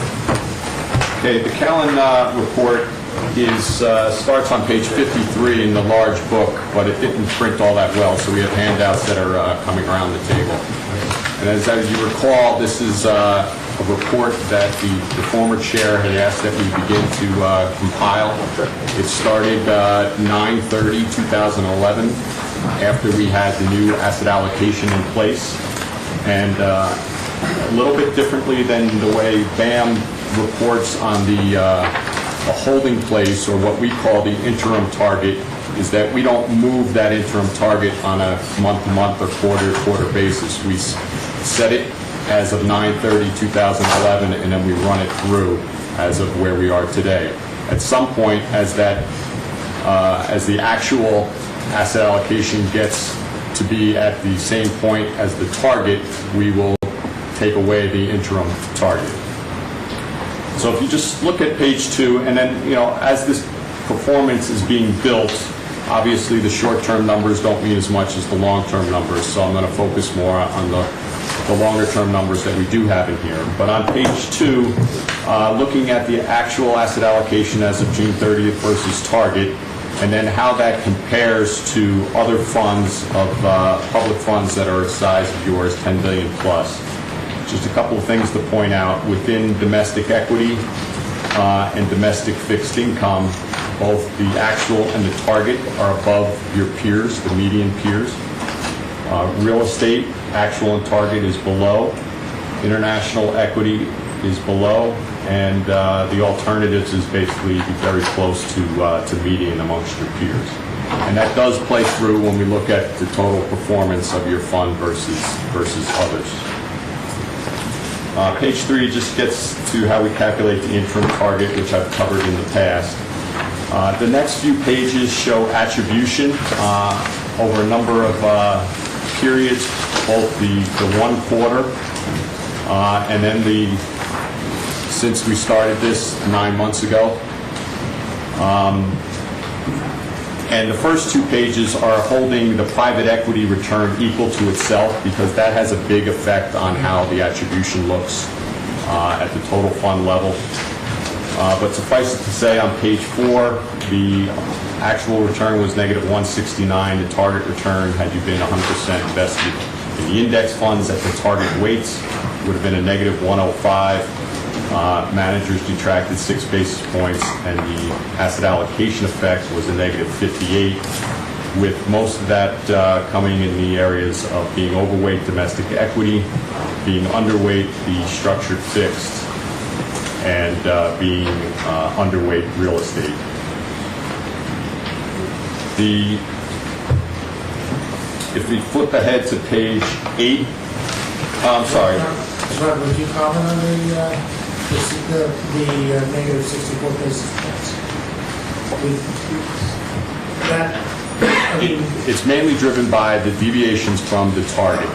Okay, the Callan report starts on page 53 in the large book, but it didn't print all that well, so we have handouts that are coming around the table. And as you recall, this is a report that the former chair had asked that we begin to compile. It started 9/30/2011, after we had the new asset allocation in place. And a little bit differently than the way BAM reports on a holding place, or what we call the interim target, is that we don't move that interim target on a month-to-month or quarter-to-quarter basis. We set it as of 9/30/2011, and then we run it through as of where we are today. At some point, as the actual asset allocation gets to be at the same point as the target, we will take away the interim target. So if you just look at page 2, and then, as this performance is being built, obviously the short-term numbers don't mean as much as the long-term numbers, so I'm going to focus more on the longer-term numbers that we do have in here. But on page 2, looking at the actual asset allocation as of June 30th versus target, and then how that compares to other funds of public funds that are a size of yours, 10 billion plus. Just a couple of things to point out. Within domestic equity and domestic fixed income, both the actual and the target are above your peers, the median peers. Real estate, actual and target is below. International equity is below. And the alternatives is basically very close to median amongst your peers. And that does play through when we look at the total performance of your fund versus others. Page 3 just gets to how we calculate the interim target, which I've covered in the past. The next few pages show attribution over a number of periods, both the 1 quarter and then since we started this 9 months ago. And the first 2 pages are holding the private equity return equal to itself, because that has a big effect on how the attribution looks at the total fund level. But suffice it to say, on page 4, the actual return was negative 169. The target return, had you been 100% invested in the index funds at the target weights, would have been a negative 105. Managers detracted 6 basis points, and the asset allocation effect was a negative 58, with most of that coming in the areas of being overweight domestic equity, being underweight the structured fixed, and being underweight real estate. If we flip ahead to page 8, I'm sorry. Rob, would you comment on the negative 64 basis points? It's mainly driven by the deviations from the target.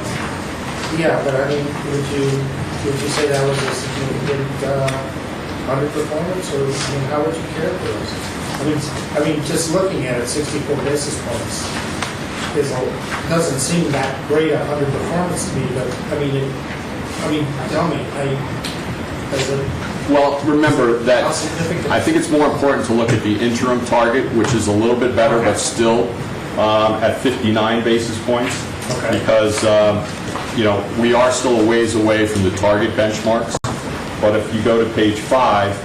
Yeah, but would you say that was a significant underperformance, or how would you characterize it? Just looking at it, 64 basis points doesn't seem that great a underperformance to me. But tell me, well, remember that I think it's more important to look at the interim target, which is a little bit better, but still at 59 basis points, because we are still a ways away from the target benchmarks. But if you go to page 5,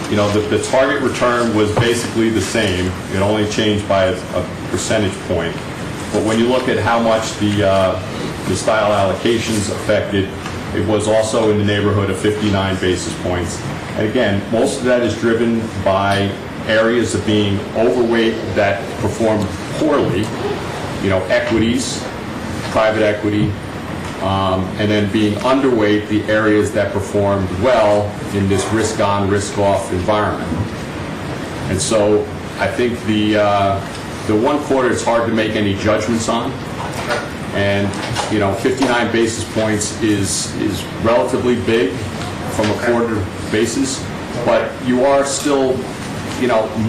the target return was basically the same. It only changed by a percentage point. But when you look at how much the style allocations affected, it was also in the neighborhood of 59 basis points. And again, most of that is driven by areas of being overweight that performed poorly, equities, private equity, and then being underweight the areas that performed well in this risk-on, risk-off environment. And so I think the 1 quarter is hard to make any judgments on. And 59 basis points is relatively big from a quarter basis, but you are still,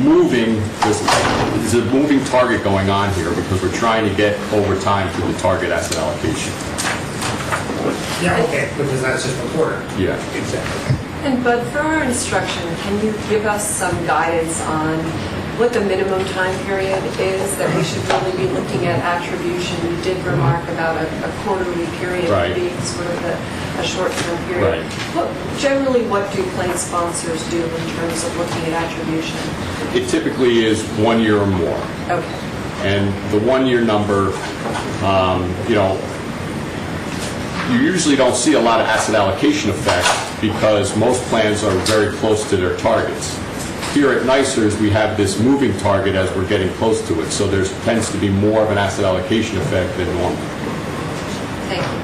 moving. There's a moving target going on here, because we're trying to get over time to the target asset allocation. Yeah, okay, because that's just a quarter. Yeah, exactly. And Bud, for our instruction, can you give us some guidance on what the minimum time period is that we should really be looking at attribution? You did remark about a quarterly period Right. being sort of a short-term period. Right. Generally, what do plan sponsors do in terms of looking at attribution? It typically is 1 year or more. Okay. And the 1 year number, you usually don't see a lot of asset allocation effect because most plans are very close to their targets. Here at NYCERS, we have this moving target as we're getting close to it, so there tends to be more of an asset allocation effect than normal. Thank you.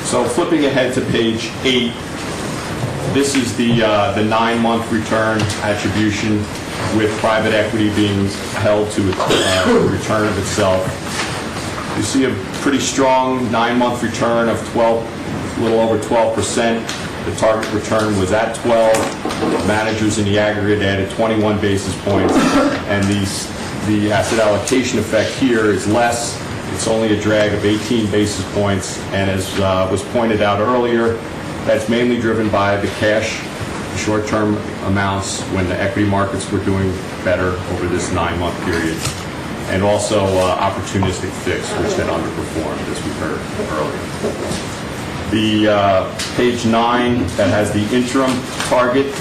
So flipping ahead to page 8, this is the 9-month return attribution with private equity being held to a return of itself. You see a pretty strong 9-month return of a little over 12%. The target return was at 12. Managers in the aggregate added 21 basis points, and the asset allocation effect here is less. It's only a drag of 18 basis points, and as was pointed out earlier, that's mainly driven by the cash short-term amounts when the equity markets were doing better over this 9-month period, and also opportunistic fix, which had underperformed, as we heard earlier. The page 9 that has the interim target,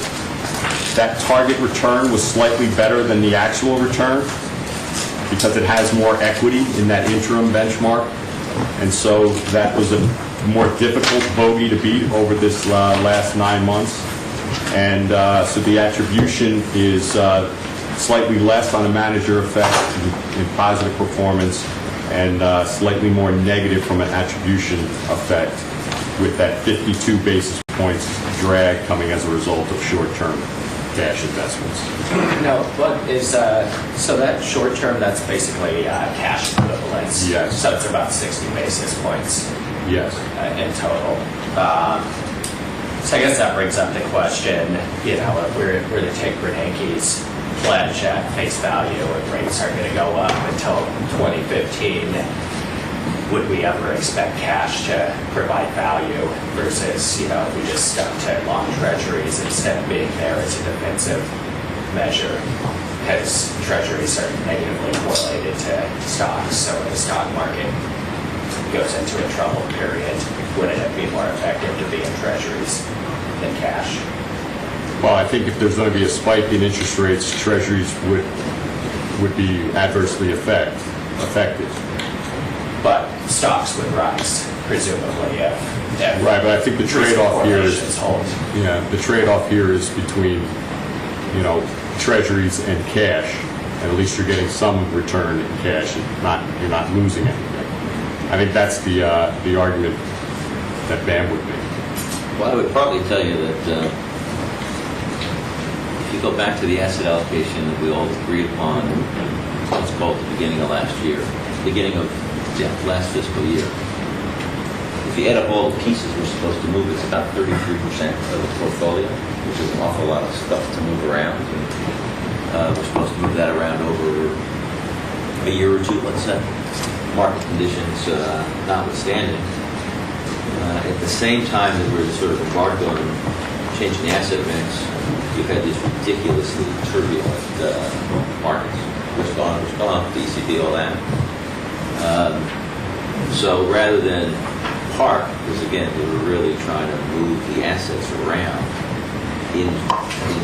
that target return was slightly better than the actual return because it has more equity in that interim benchmark, and so that was a more difficult bogey to beat over this last 9 months. And so the attribution is slightly less on a manager effect in positive performance, and slightly more negative from an attribution effect, with that 52 basis points drag coming as a result of short-term cash investments. No, what is, so that short term, that's basically cash equivalents. Yes. So it's about 60 basis points. Yes. In total. So I guess that brings up the question, if we're to take Bernanke's pledge at face value and rates are going to go up until 2015, would we ever expect cash to provide value versus, if we just stuck to long treasuries instead of being there as a defensive measure? Because treasuries are negatively correlated to stocks, so if the stock market goes into a troubled period, wouldn't it be more effective to be in treasuries than cash? Well, I think if there's going to be a spike in interest rates, treasuries would be adversely affected. But stocks would rise, presumably, if right, but I think the trade-off here is hold. The trade-off here is between treasuries and cash, and at least you're getting some return in cash. You're not losing anything. I think that's the argument that BAM would make. Well, I would probably tell you that if you go back to the asset allocation that we all agreed upon, let's call it the beginning of last fiscal year. If you add up all the pieces we're supposed to move, it's about 33% of the portfolio, which is an awful lot of stuff to move around. And, we're supposed to move that around over a year or two, let's say, market conditions notwithstanding. At the same time that we're sort of embarked on changing the asset mix, you've had these ridiculously turbulent markets. What's going on with the ECB, all that. So rather than park, because again, we were really trying to move the assets around in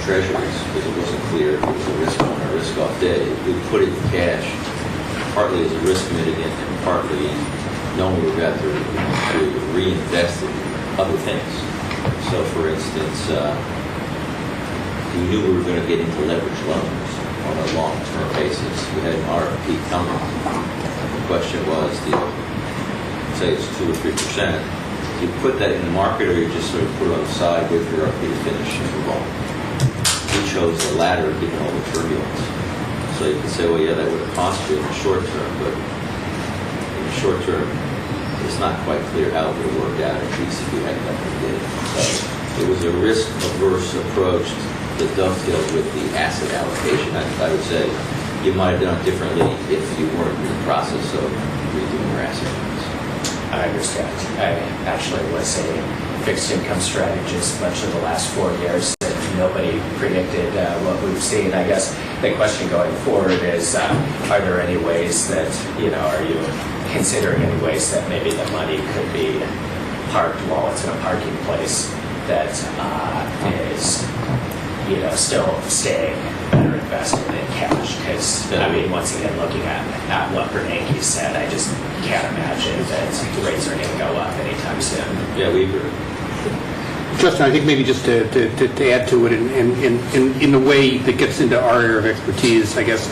treasuries because it wasn't clear if it was a risk on or risk off day. We put it in cash, partly as a risk mitigant and partly knowing we were about to reinvest in other things. So for instance, we knew we were going to get into leveraged loans on a long-term basis. We had an RFP coming. The question was, do you say it's 2 or 3%? Do you put that in the market, or you just sort of put it on the side, wait for your RFP to finish and move on? We chose the latter, given all the turbulence. So you can say, well, yeah, that would have cost you in the short term, but in the short term, it's not quite clear how it would have worked out if the ECB had nothing to do. So it was a risk-averse approach that dovetailed with the asset allocation. I would say you might have done it differently if you weren't in the process of redoing your asset mix. I understand. I actually was a fixed income strategist much of the last 4 years, and nobody predicted what we've seen. I guess the question going forward is, are there any ways that, are you considering any ways that maybe the money could be parked while it's in a parking place that is, still staying better invested in cash? Because, once again, looking at what Bernanke said, I just can't imagine that rates are going to go up anytime soon. Yeah, we agree. Justin, I think maybe just to add to it in a way that gets into our area of expertise, I guess.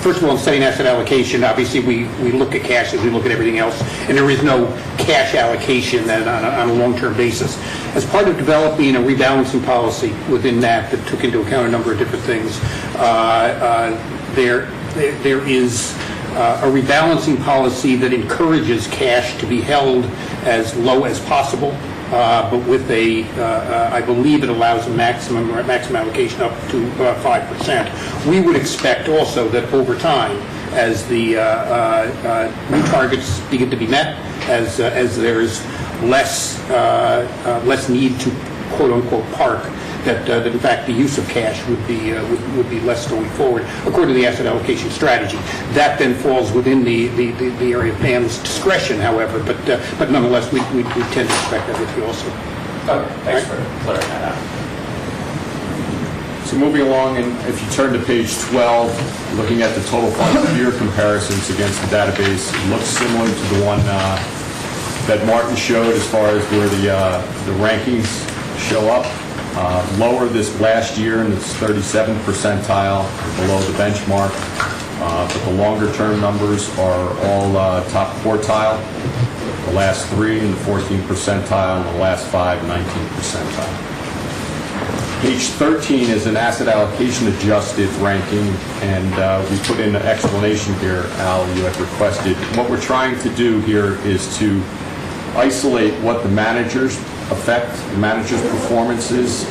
First of all, in setting asset allocation, obviously we look at cash as we look at everything else, and there is no cash allocation on a long-term basis. As part of developing a rebalancing policy within that took into account a number of different things, there is a rebalancing policy that encourages cash to be held as low as possible. But with I believe it allows a maximum allocation up to 5%. We would expect also that over time, as the new targets begin to be met, as there's less need to quote unquote park, that in fact the use of cash would be less going forward, according to the asset allocation strategy. That then falls within the area of BAM's discretion, however, but nonetheless we tend to expect that with you also. Okay, thanks for clearing that up. So moving along, and if you turn to page 12, looking at the total fund peer comparisons against the database, it looks similar to the one that Martin showed as far as where the rankings show up. Lower this last year in this 37th percentile, below the benchmark, but the longer term numbers are all top quartile. The last 3 in the 14th percentile, and the last 5, 19th percentile. Page 13 is an asset allocation adjusted ranking, and we put in an explanation here, Al, you had requested. What we're trying to do here is to isolate what the managers affect, the manager's performances.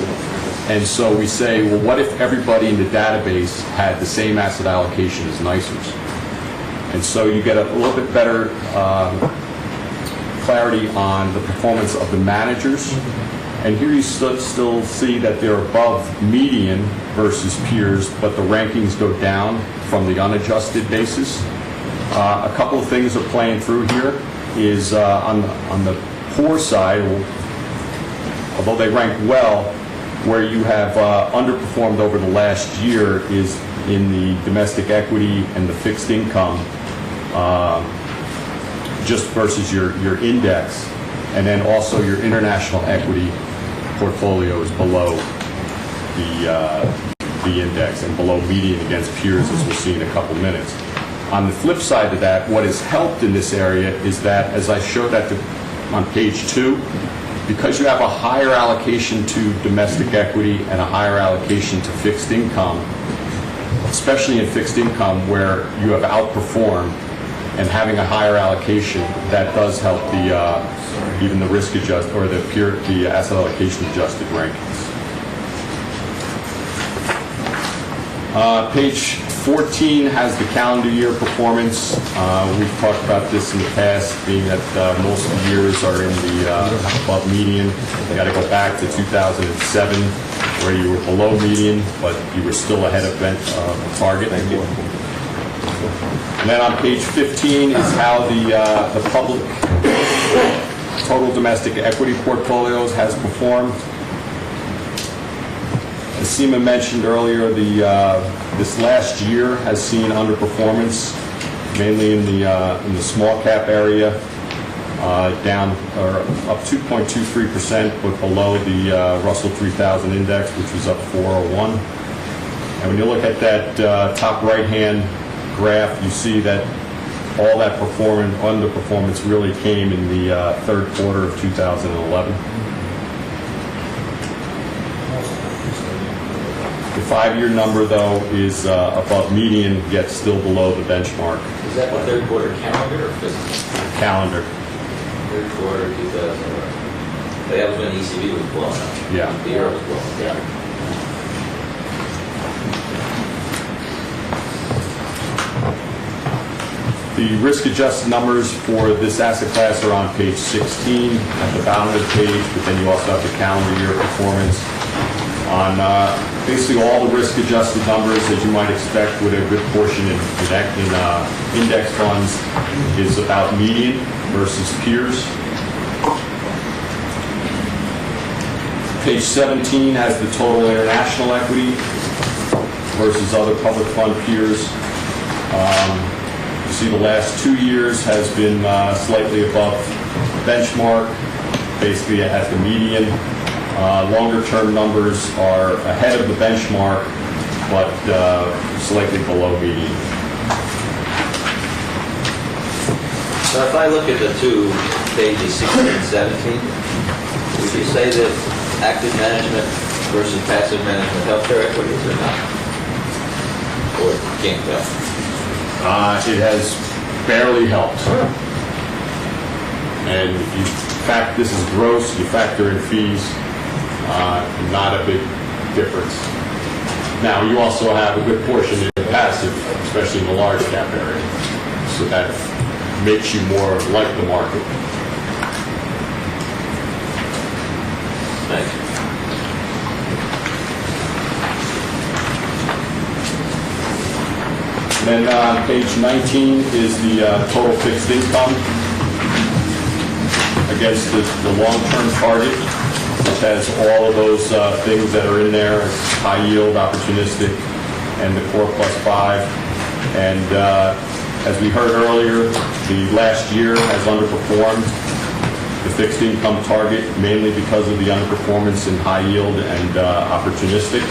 And so we say, well, what if everybody in the database had the same asset allocation as NYCERS? And so you get a little bit better clarity on the performance of the managers. And here you still see that they're above median versus peers, but the rankings go down from the unadjusted basis. A couple of things are playing through here is on the poor side, although they rank well, where you have underperformed over the last year is in the domestic equity and the fixed income, just versus your index, and then also your international equity portfolio is below the index and below median against peers, as we'll see in a couple minutes. On the flip side of that, what has helped in this area is that, as I showed on page 2, because you have a higher allocation to domestic equity and a higher allocation to fixed income, especially in fixed income where you have outperformed, and having a higher allocation, that does help even the risk adjusted or the asset allocation adjusted rankings. Page 14 has the calendar year performance. We've talked about this in the past, being that most of the years are in the above median. You got to go back to 2007, where you were below median, but you were still ahead of target. And then on page 15 is how the public total domestic equity portfolios has performed. As Seema mentioned earlier, this last year has seen underperformance, mainly in the small cap area, down or up 2.23%, but below the Russell 3000 index, which was up 401. And when you look at that top right-hand graph, you see that all that underperformance really came in the third quarter of 2011. The 5-year number, though, is above median, yet still below the benchmark. Is that the third quarter calendar or fiscal? Calendar. Third quarter 2011. That was when ECB was blowing up. Yeah. The euro was blowing up. Yeah. The risk-adjusted numbers for this asset class are on page 16 at the bottom of the page, but then you also have the calendar year performance. On basically all the risk-adjusted numbers, as you might expect with a good portion in index funds, is about median versus peers. Page 17 has the total international equity versus other public fund peers. You see the last 2 years has been slightly above benchmark, basically at the median. Longer-term numbers are ahead of the benchmark, but slightly below median. So if I look at the two pages, 16 and 17, would you say that active management versus passive management healthcare equities or not? Or can't tell? It has barely helped. And if you this is gross, you factor in fees, not a big difference. Now, you also have a good portion in passive, especially in the large cap area. So that makes you more like the market. Thanks. Then on page 19 is the total fixed income against the long-term target, which has all of those things that are in there, high yield, opportunistic, and the core plus 5. And as we heard earlier, the last year has underperformed the fixed income target, mainly because of the underperformance in high yield and opportunistic.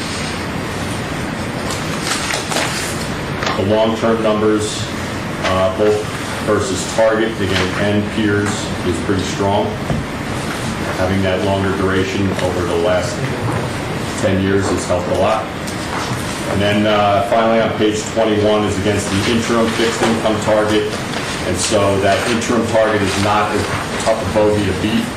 The long-term numbers, both versus target, again, and peers, is pretty strong. Having that longer duration over the last 10 years has helped a lot. And then finally on page 21 is against the interim fixed income target. And so that interim target is not as tough a bogey to beat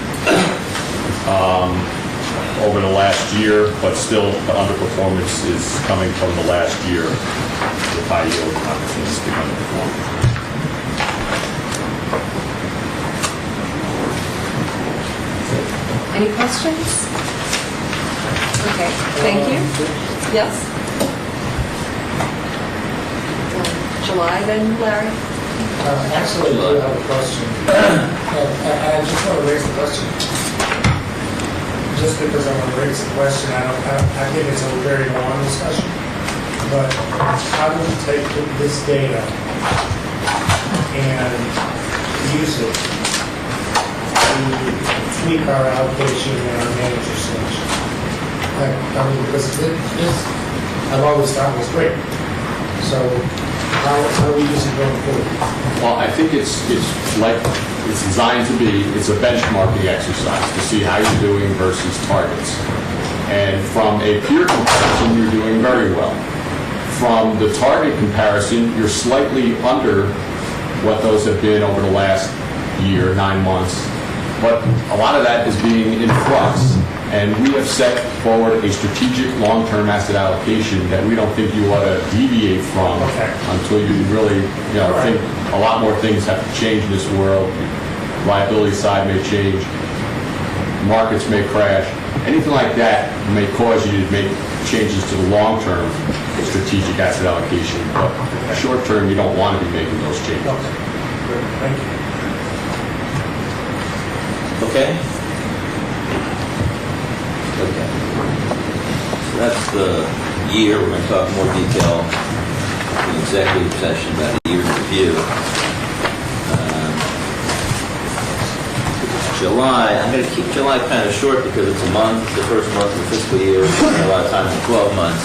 over the last year, but still the underperformance is coming from the last year with high yield opportunistic underperformance. Any questions? Okay, thank you. Yes? July then, Larry? Actually, I do have a question. I just want to raise the question. Just because I want to raise the question, I think it's a very long discussion. But how do we take this data and use it to tweak our allocation and our manager selection? Because this, I've always thought was great. So how do we use it going forward? Well, I think it's like it's designed to be. It's a benchmarking exercise to see how you're doing versus targets. And from a peer comparison, you're doing very well. From the target comparison, you're slightly under what those have been over the last year, 9 months. But a lot of that is being in flux. And we have set forward a strategic long-term asset allocation that we don't think you ought to deviate from until you really, think a lot more things have to change in this world. Liability side may change. Markets may crash. Anything like that may cause you to make changes to the long-term strategic asset allocation. But short-term, you don't want to be making those changes. Thank you. Okay? Okay. So that's the year. We're going to talk in more detail in the executive session about the year review. July, I'm going to keep July kind of short because it's a month, the first month of the fiscal year. We spend a lot of time in 12 months.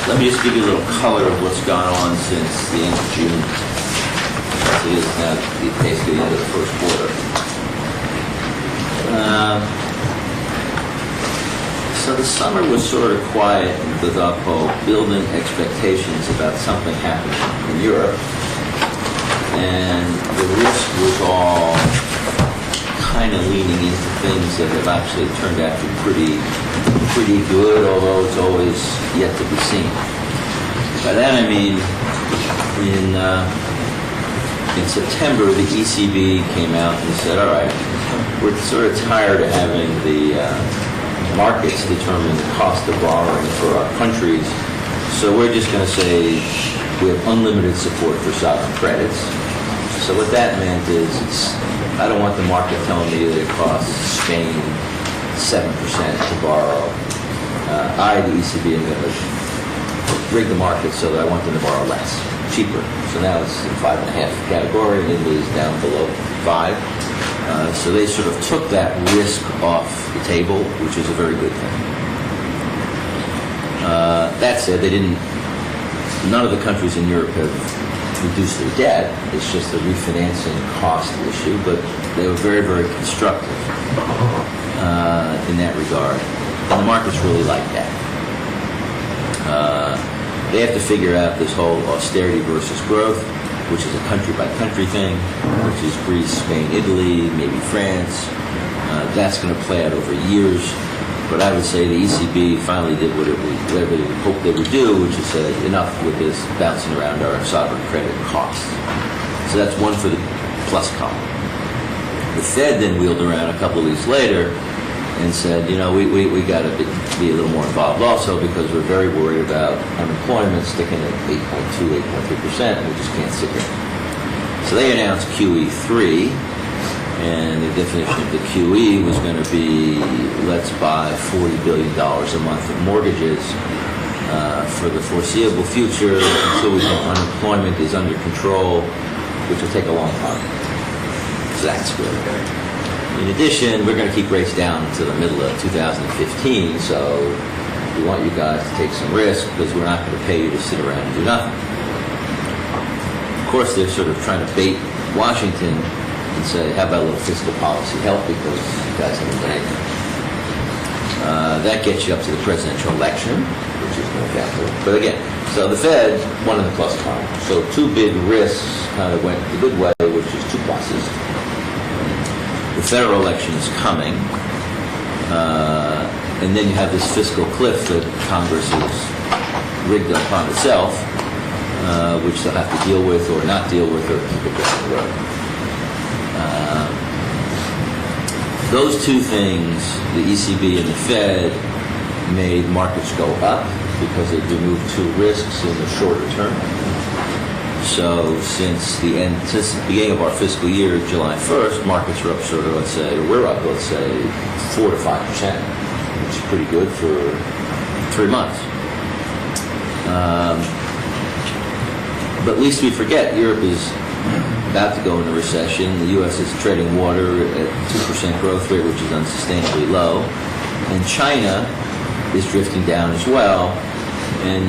Let me just give you a little color of what's gone on since the end of June. As it is now basically the end of the first quarter. So the summer was sort of quiet with Alco building expectations about something happening in Europe. And the risk was all kind of leaning into things that have actually turned out to be pretty good, although it's always yet to be seen. By that I mean, in in September, the ECB came out and said, all right, we're sort of tired of having the markets determine the cost of borrowing for our countries, so we're just going to say we have unlimited support for sovereign credits. So what that meant is, I don't want the market telling me that it costs Spain 7% to borrow. I, the ECB, am going to rig the market so that I want them to borrow less, cheaper. So now it's in 5.5 category, and Italy is down below 5. So they sort of took that risk off the table, which is a very good thing. That said, none of the countries in Europe have reduced their debt. It's just a refinancing cost issue, but they were very, very constructive in that regard. And the markets really like that. They have to figure out this whole austerity versus growth, which is a country-by-country thing, which is Greece, Spain, Italy, maybe France. That's going to play out over years. But I would say the ECB finally did what they hoped they would do, which is say enough with this bouncing around our sovereign credit costs. So that's one for the plus column. The Fed then wheeled around a couple of weeks later and said, we got to be a little more involved also, because we're very worried about unemployment sticking at 8.2, 8.3%, and we just can't sit here. So they announced QE3, and the definition of the QE was going to be, let's buy $40 billion a month of mortgages for the foreseeable future until we think unemployment is under control, which will take a long time. So that's good. In addition, we're going to keep rates down to the middle of 2015, so we want you guys to take some risk because we're not going to pay you to sit around and do nothing. Of course, they're sort of trying to bait Washington and say, how about a little fiscal policy help, because you guys haven't done anything. That gets you up to the presidential election, which is November. But again, so the Fed won in the plus column. So two big risks kind of went the good way, which is two pluses. The federal election is coming, and then you have this fiscal cliff that Congress has rigged upon itself, which they'll have to deal with or not deal with or keep it down the road. Those two things, the ECB and the Fed, made markets go up because it removed two risks in the shorter term. So since the beginning of our fiscal year, July 1st, markets are up we're up, 4 to 5%, which is pretty good for 3 months. But least we forget, Europe is about to go into recession. The U.S. is treading water at 2% growth rate, which is unsustainably low. And China is drifting down as well. And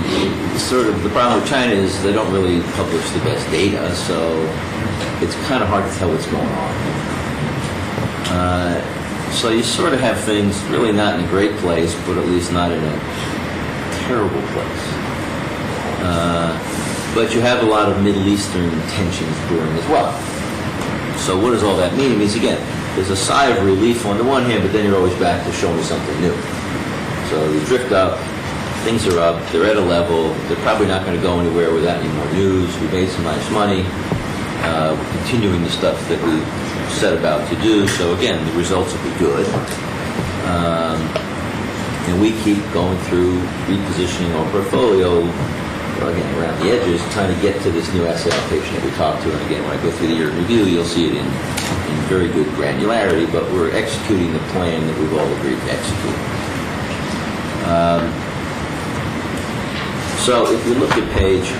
sort of the problem with China is they don't really publish the best data, so it's kind of hard to tell what's going on. So you sort of have things really not in a great place, but at least not in a terrible place. But you have a lot of Middle Eastern tensions brewing as well. So what does all that mean? It means, again, there's a sigh of relief on the one hand, but then you're always back to show me something new. So you drift up, things are up, they're at a level, they're probably not going to go anywhere without any more news. We made some nice money. We're continuing the stuff that we set about to do. So again, the results will be good. And we keep going through repositioning our portfolio, again, around the edges, trying to get to this new asset allocation that we talked to. And again, when I go through the year in review, you'll see it in very good granularity, but we're executing the plan that we've all agreed to execute. So if you look at page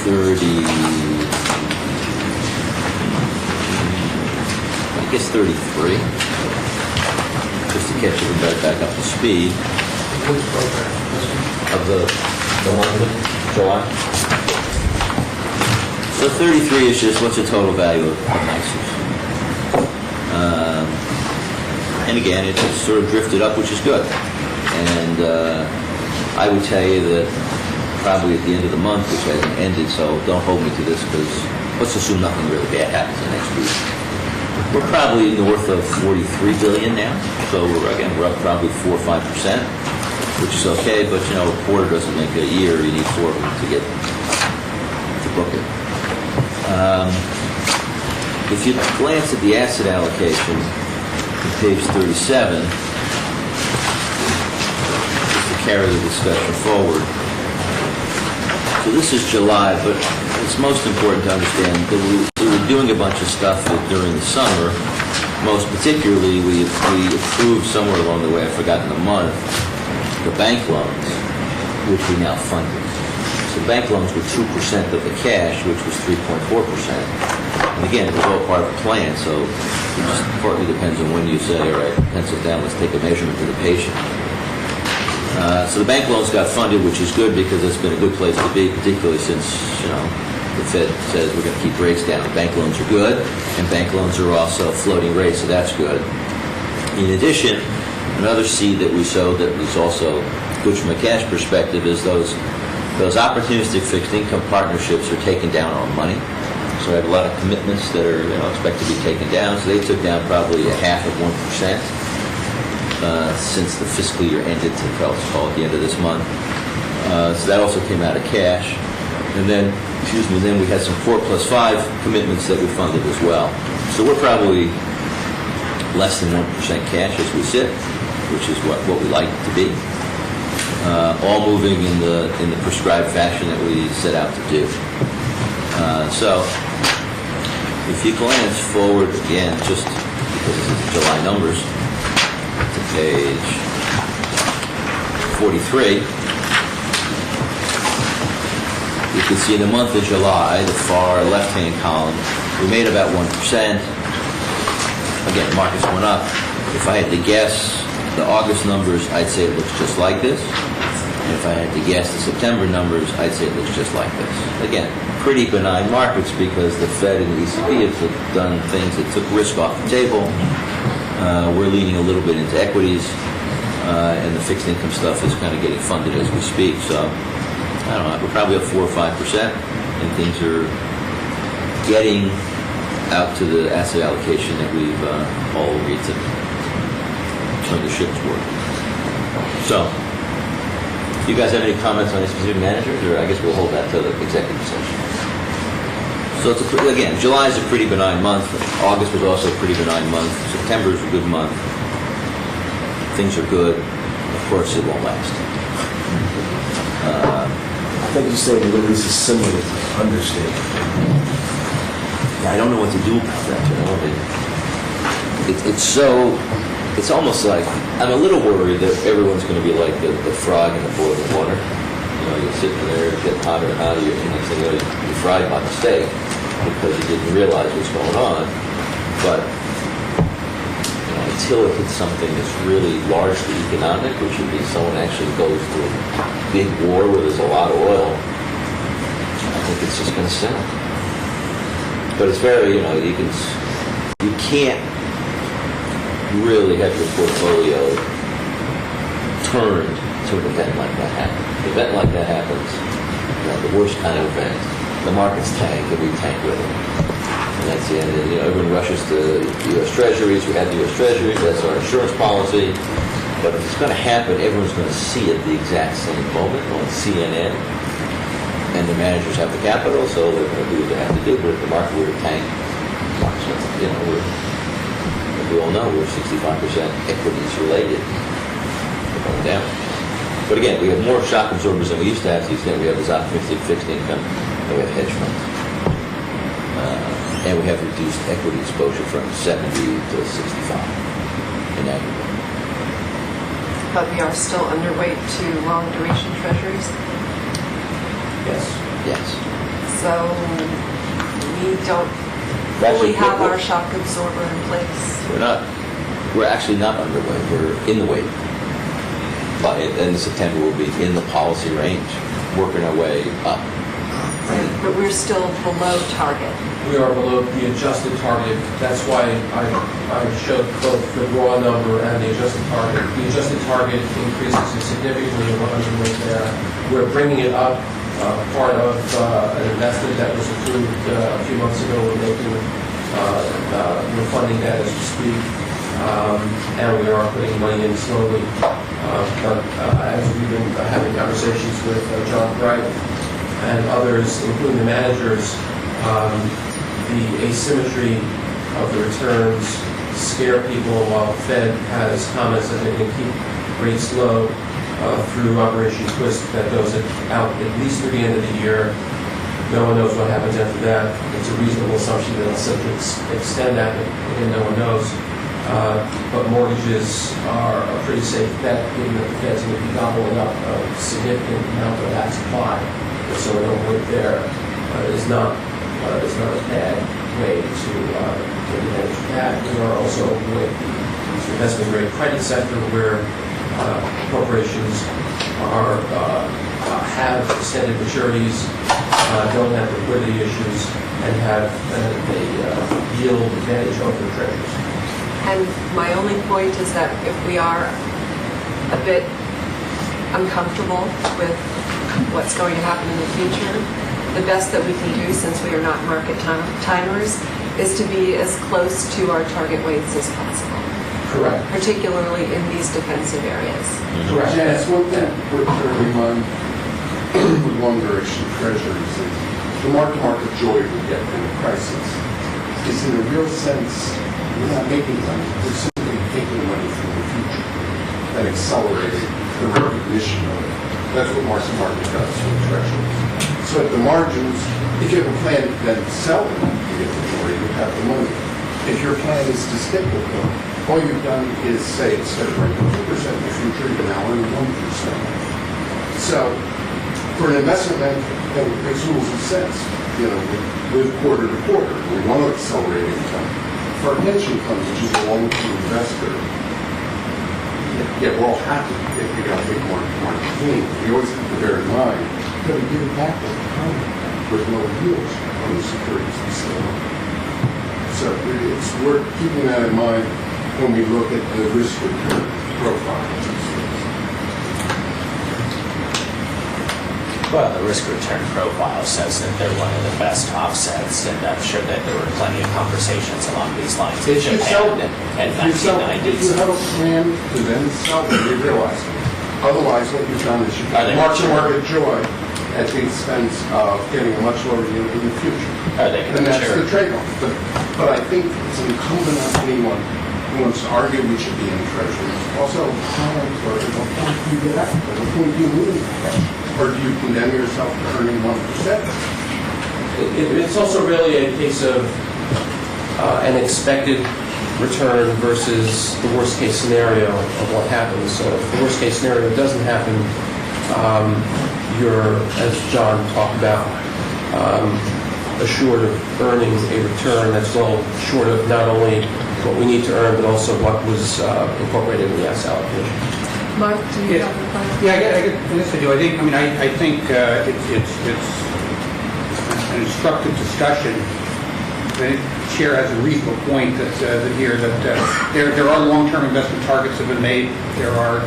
33, just to catch everybody back up to speed. Which program? Of the one in July. So 33 is just what's the total value of NYCERS. And again, it just sort of drifted up, which is good. And I would tell you that probably at the end of the month, which hasn't ended, so don't hold me to this, because let's assume nothing really bad happens in the next week. We're probably north of 43 billion now, so we're up probably 4 or 5%. Which is okay, but a quarter doesn't make a year. You need 4 of them to book it. If you glance at the asset allocation on page 37, just to carry the discussion forward. So this is July, but it's most important to understand that we were doing a bunch of stuff during the summer. Most particularly, we approved somewhere along the way, I've forgotten the month, the bank loans, which we now funded. So bank loans were 2% of the cash, which was 3.4%. And again, it was all part of the plan, so it just partly depends on when you say, all right, pencil down, let's take a measurement to the patient. So the bank loans got funded, which is good because it's been a good place to be, particularly since, the Fed says we're going to keep rates down. Bank loans are good, and bank loans are also floating rates, so that's good. In addition, another seed that we sowed that was also good from a cash perspective is those opportunistic fixed income partnerships are taking down our money. So I have a lot of commitments that are expected to be taken down. So they took down probably 0.5% since the fiscal year ended, let's call it the end of this month. So that also came out of cash. And then, then we had some 4+5 commitments that we funded as well. So we're probably less than 1% cash as we sit, which is what we like to be. All moving in the prescribed fashion that we set out to do. So if you glance forward again, just because this is July numbers, to page 43, you can see in the month of July, the far left-hand column, we made about 1%. Again, markets went up. If I had to guess the August numbers, I'd say it looks just like this. And if I had to guess the September numbers, I'd say it looks just like this. Again, pretty benign markets because the Fed and the ECB have done things that took risk off the table. We're leaning a little bit into equities, and the fixed income stuff is kind of getting funded as we speak. So, I don't know, we're probably up 4 or 5%, and things are getting out to the asset allocation that we've all agreed to turn the ship toward. So, do you guys have any comments on any specific managers, or I guess we'll hold that to the executive session? So again, July is a pretty benign month. August was also a pretty benign month. September is a good month. Things are good. Of course, it won't last. I think you say the release is similar to understatement. Yeah, I don't know what to do about that. It's almost like, I'm a little worried that everyone's going to be like the frog in the boiling water. You're sitting there, getting hotter and hotter, and next thing you know, you're fried by mistake because you didn't realize what's going on. But until it hits something that's really largely economic, which would be someone actually goes to a big war where there's a lot of oil, I think it's just going to sell. But it's very, you can't really have your portfolio turned to an event like that happen. An event like that happens, the worst kind of event, the markets tank and we tank with it. And that's the end of it. Everyone rushes to U.S. Treasuries. We have the U.S. Treasuries. That's our insurance policy. But if it's going to happen, everyone's going to see it the exact same moment on CNN. And the managers have the capital, so they're going to do what they have to do. But if the market were to tank, we all know we're 65% equities related. We're going down. But again, we have more shock absorbers than we used to have to the extent we have this optimistic fixed income, and we have hedge funds. And we have reduced equity exposure from 70 to 65 in aggregate. But we are still underweight to long duration treasuries. Yes. So we don't fully have our shock absorber in place. We're actually not underweight. We're in the weight. But in September, we'll be in the policy range, working our way up. But we're still below target. We are below the adjusted target. That's why I showed both the raw number and the adjusted target. The adjusted target increases significantly in underweight there. We're bringing it up. Part of an investment that was approved a few months ago. We're funding that as we speak. And we are putting money in slowly. But as we've been having conversations with John Bright, and others, including the managers, the asymmetry of the returns scare people, while Fed has comments that they can keep rates low through Operation Twist that goes out at least through the end of the year. No one knows what happens after that. It's a reasonable assumption that they'll simply extend that, but again, no one knows. But mortgages are a pretty safe bet, given that the Fed's going to be gobbling up a significant amount of that supply. And so an overweight there is not a bad way to manage that. We are also overweight the investment-grade credit sector, where corporations have extended maturities, don't have liquidity issues, and have a yield advantage over the treasuries. And my only point is that if we are a bit uncomfortable with what's going to happen in the future, the best that we can do, since we are not market timers, is to be as close to our target weights as possible. Correct. Particularly in these defensive areas. Correct. Janice, one thing we're remind with long duration treasuries is the mark-to-market joy we get in a crisis is in a real sense, we're not making money, we're simply taking money from the future and accelerating the recognition of it. That's what mark-to-market does with treasuries. So at the margins, if you have a plan to then sell them, you get the joy, you have the money. If your plan is to stick with them, all you've done is say, instead of earning 2% in the future, you're now earning 1%. So, for an investment bank, that makes rules of sense. You know, we live quarter to quarter. We want to accelerate income. For a pension fund, which is a long-term investor, yeah, we're all happy if you got a big market gain. We always have to bear in mind, that we give it back to the economy with lower yields on the securities we sell. So it's worth keeping that in mind when we look at the risk-return profile. Well, the risk-return profile says that they're one of the best offsets, and I'm sure that there were plenty of conversations along these lines in Japan in 1990s. If you have a plan to then sell them, you realize it. Otherwise, what you've done is you've mark-to-market joy at the expense of getting a much lower yield in the future. And that's the trade-off. But I think it's incumbent on anyone who wants to argue we should be in treasuries. Also, how do you get out? What point do you move? Or do you condemn yourself to earning 1%? It's also really a case of an expected return versus the worst-case scenario of what happens. So if the worst-case scenario doesn't happen, you're, as John talked about, assured of earning a return that's well short of not only what we need to earn, but also what was incorporated in the asset allocation. Mark, do you have a plan? Yeah, I guess I do. I think it's an instructive discussion. The chair has a reasonable point that there are long-term investment targets that have been made. There are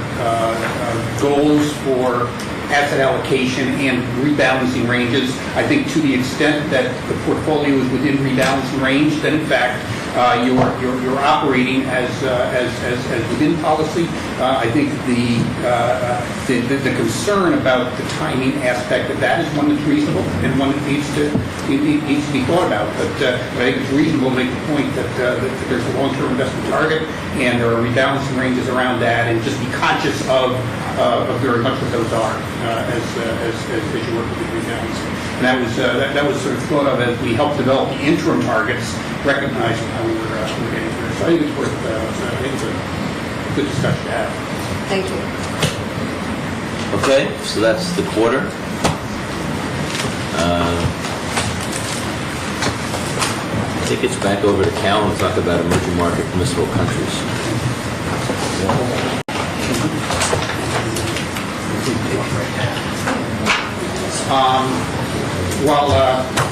goals for asset allocation and rebalancing ranges. I think to the extent that the portfolio is within rebalancing range, then in fact you're operating as within policy. I think the concern about the timing aspect of that is one that's reasonable and one that needs to be thought about. But I think it's reasonable to make the point that there's a long-term investment target and there are rebalancing ranges around that, and just be conscious of very much what those are as you work with the rebalancing. And that was sort of thought of as we help develop the interim targets, recognizing how we were getting there. So I think it's worth. I think it's a good discussion to have. Thank you. Okay, so that's the quarter. I think it's back over to Cal and talk about emerging market permissible countries.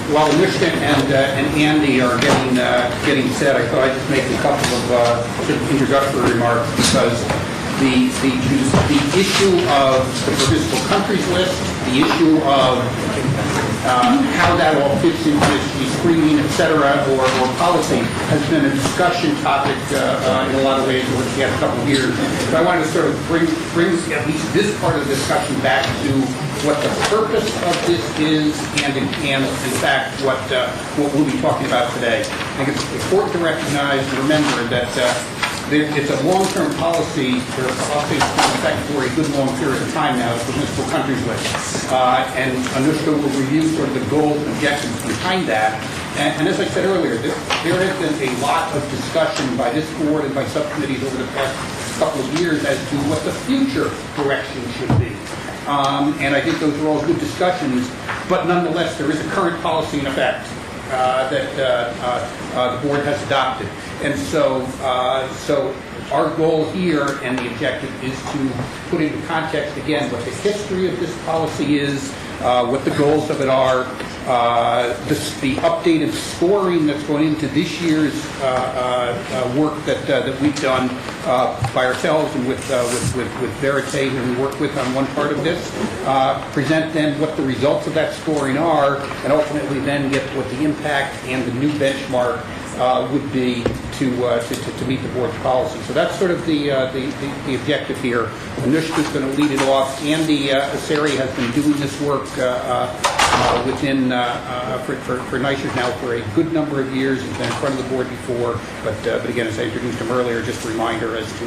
While Michigan and Andy are getting set, I thought I'd just make a couple of sort of introductory remarks, because the issue of the permissible countries list, the issue of how that all fits into the screening, et cetera, or policy, has been a discussion topic in a lot of ways over the past couple of years. But I wanted to sort of bring at least this part of the discussion back to what the purpose of this is and in fact, what we'll be talking about today. I think it's important to recognize and remember that it's a long-term policy, or I'll say it's been in effect for a good long period of time now, for municipal countries with. And Anushka will review sort of the goals and objectives behind that. And as I said earlier, there has been a lot of discussion by this board and by subcommittees over the past couple of years as to what the future direction should be. And I think those are all good discussions, but nonetheless, there is a current policy in effect that the board has adopted. And so our goal here and the objective is to put into context again what the history of this policy is, what the goals of it are, the updated scoring that's going into this year's work that we've done by ourselves and with Verite, who we work with on one part of this, present then what the results of that scoring are, and ultimately then get what the impact and the new benchmark would be to meet the board's policy. So that's sort of the objective here. Anushka's going to lead it off. Andy Asari has been doing this work within for NYCERS now for a good number of years. He's been in front of the board before, but again, as I introduced him earlier, just a reminder as to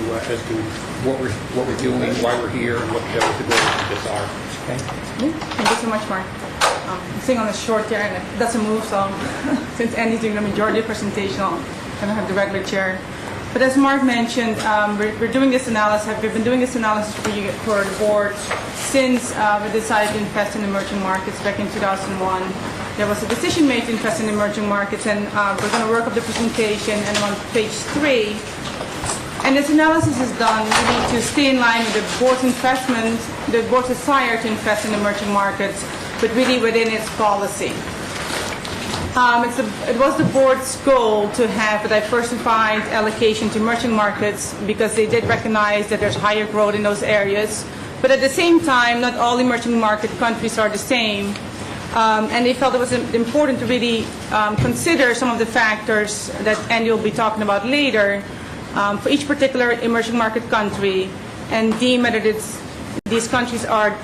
what we're doing, why we're here, and what the goals of this are. Okay. Thank you so much, Mark. I'm sitting on the short chair and it doesn't move, so since Andy's doing the majority of the presentation, I'm going to have the regular chair. But as Mark mentioned, we're doing this analysis. We've been doing this analysis for the board since we decided to invest in emerging markets back in 2001. There was a decision made to invest in emerging markets, and we're going to work up the presentation, and I'm on page 3. And this analysis is done really to stay in line with the board's investment, the board's desire to invest in emerging markets, but really within its policy. It was the board's goal to have a diversified allocation to emerging markets because they did recognize that there's higher growth in those areas. But at the same time, not all emerging market countries are the same. And they felt it was important to really consider some of the factors that Andy will be talking about later for each particular emerging market country, and deem that these countries are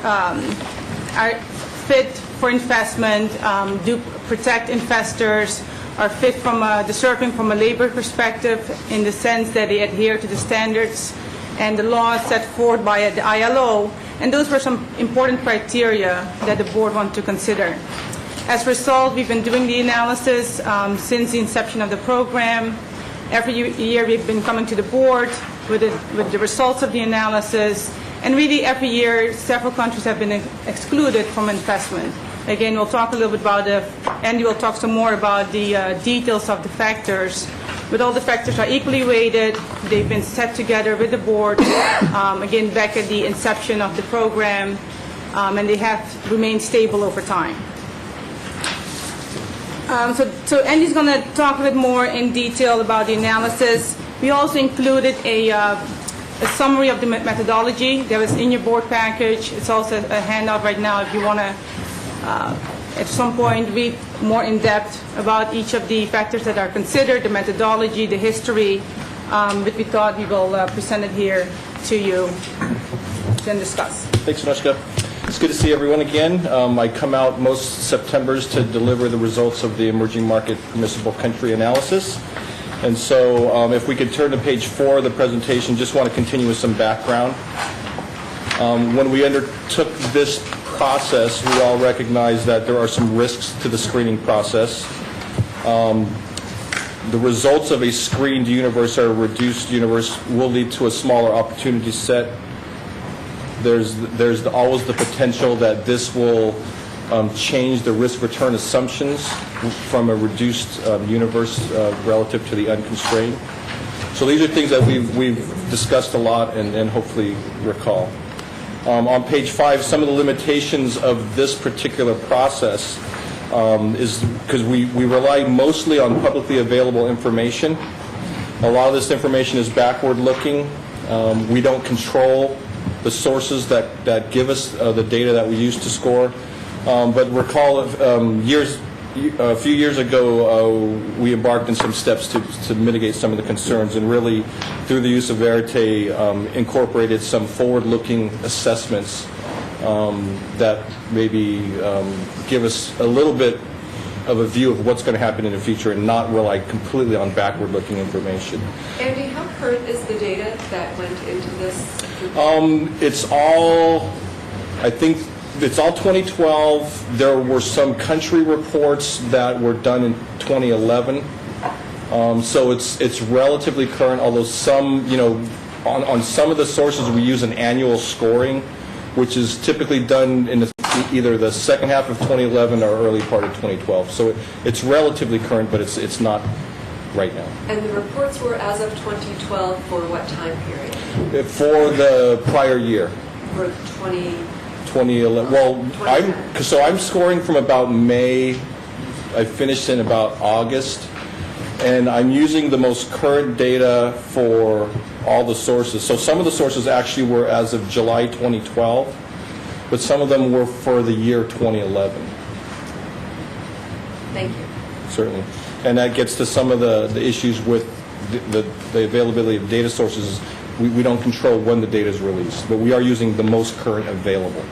fit for investment, do protect investors, are fit deserving from a labor perspective in the sense that they adhere to the standards and the laws set forth by the ILO. And those were some important criteria that the board wanted to consider. As a result, we've been doing the analysis since the inception of the program. Every year we've been coming to the board with the results of the analysis. And really every year, several countries have been excluded from investment. Again, we'll talk a little bit about Andy will talk some more about the details of the factors. But all the factors are equally weighted. They've been set together with the board, again, back at the inception of the program, and they have remained stable over time. So Andy's going to talk a bit more in detail about the analysis. We also included a summary of the methodology that was in your board package. It's also a handout right now if you want to, at some point, read more in depth about each of the factors that are considered, the methodology, the history, but we thought we will present it here to you, then discuss. Thanks, Anushka. It's good to see everyone again. I come out most Septembers to deliver the results of the emerging market permissible country analysis. And so if we could turn to page 4 of the presentation, just want to continue with some background. When we undertook this process, we all recognize that there are some risks to the screening process. The results of a screened universe or a reduced universe will lead to a smaller opportunity set. There's always the potential that this will change the risk-return assumptions from a reduced universe relative to the unconstrained. So these are things that we've discussed a lot and hopefully recall. On page 5, some of the limitations of this particular process is because we rely mostly on publicly available information. A lot of this information is backward-looking. We don't control the sources that give us the data that we use to score. But recall years a few years ago, we embarked on some steps to mitigate some of the concerns, and really, through the use of Verite, incorporated some forward-looking assessments that maybe give us a little bit of a view of what's going to happen in the future and not rely completely on backward-looking information. Andy, how current is the data that went into this? It's all, I think, it's all 2012. There were some country reports that were done in 2011. So it's relatively current, although some, on some of the sources we use an annual scoring, which is typically done in either the second half of 2011 or early part of 2012. So it's relatively current, but it's not right now. And the reports were as of 2012 for what time period? For the prior year. For 2011. Well, I'm scoring from about May. I finished in about August, and I'm using the most current data for all the sources. So some of the sources actually were as of July 2012, but some of them were for the year 2011. Thank you. Certainly. And that gets to some of the issues with the availability of data sources. We don't control when the data is released, but we are using the most current available.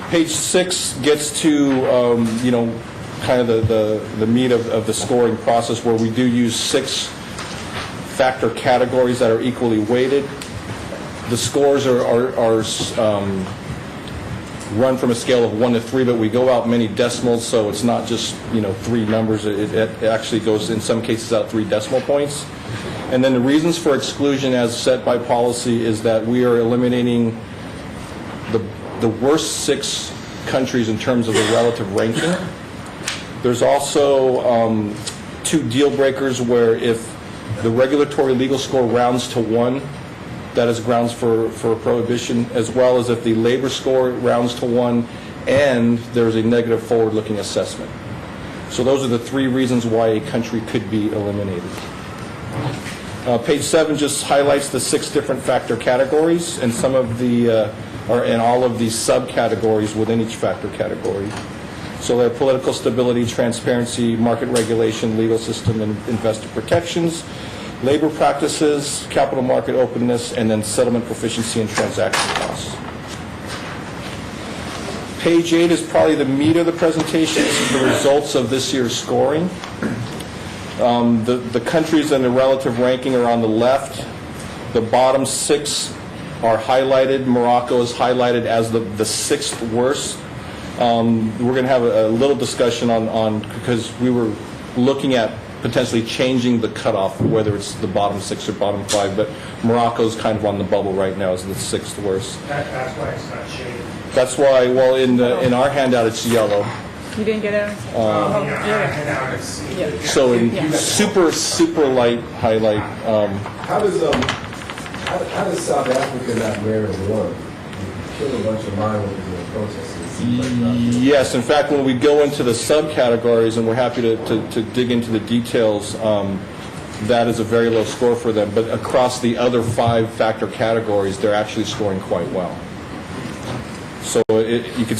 Page 6 gets to, kind of the meat of the scoring process, where we do use 6 factor categories that are equally weighted. The scores are run from a scale of 1 to 3, but we go out many decimals, so it's not just 3 numbers. It actually goes in some cases out 3 decimal points. And then the reasons for exclusion as set by policy is that we are eliminating the worst 6 countries in terms of the relative ranking. There's also 2 deal breakers where if the regulatory legal score rounds to 1, that is grounds for prohibition, as well as if the labor score rounds to 1 and there's a negative forward-looking assessment. So those are the 3 reasons why a country could be eliminated. Page 7 just highlights the 6 different factor categories and some of the, and all of the subcategories within each factor category. So they're political stability, transparency, market regulation, legal system, and investor protections, labor practices, capital market openness, and then settlement proficiency and transaction costs. Page 8 is probably the meat of the presentation. This is the results of this year's scoring. The countries and the relative ranking are on the left. The bottom 6 are highlighted. Morocco is highlighted as the 6th worst. We're going to have a little discussion on because we were looking at potentially changing the cutoff, whether it's the bottom 6 or bottom 5, but Morocco's kind of on the bubble right now as the 6th worst. That's why it's not shaded. That's why, well, in our handout it's yellow. You didn't get it? So in super light highlight. How does South Africa not marry one? You kill a bunch of mine with the protesters. Yes, in fact, when we go into the subcategories, and we're happy to dig into the details, that is a very low score for them. But across the other 5 factor categories, they're actually scoring quite well. So you can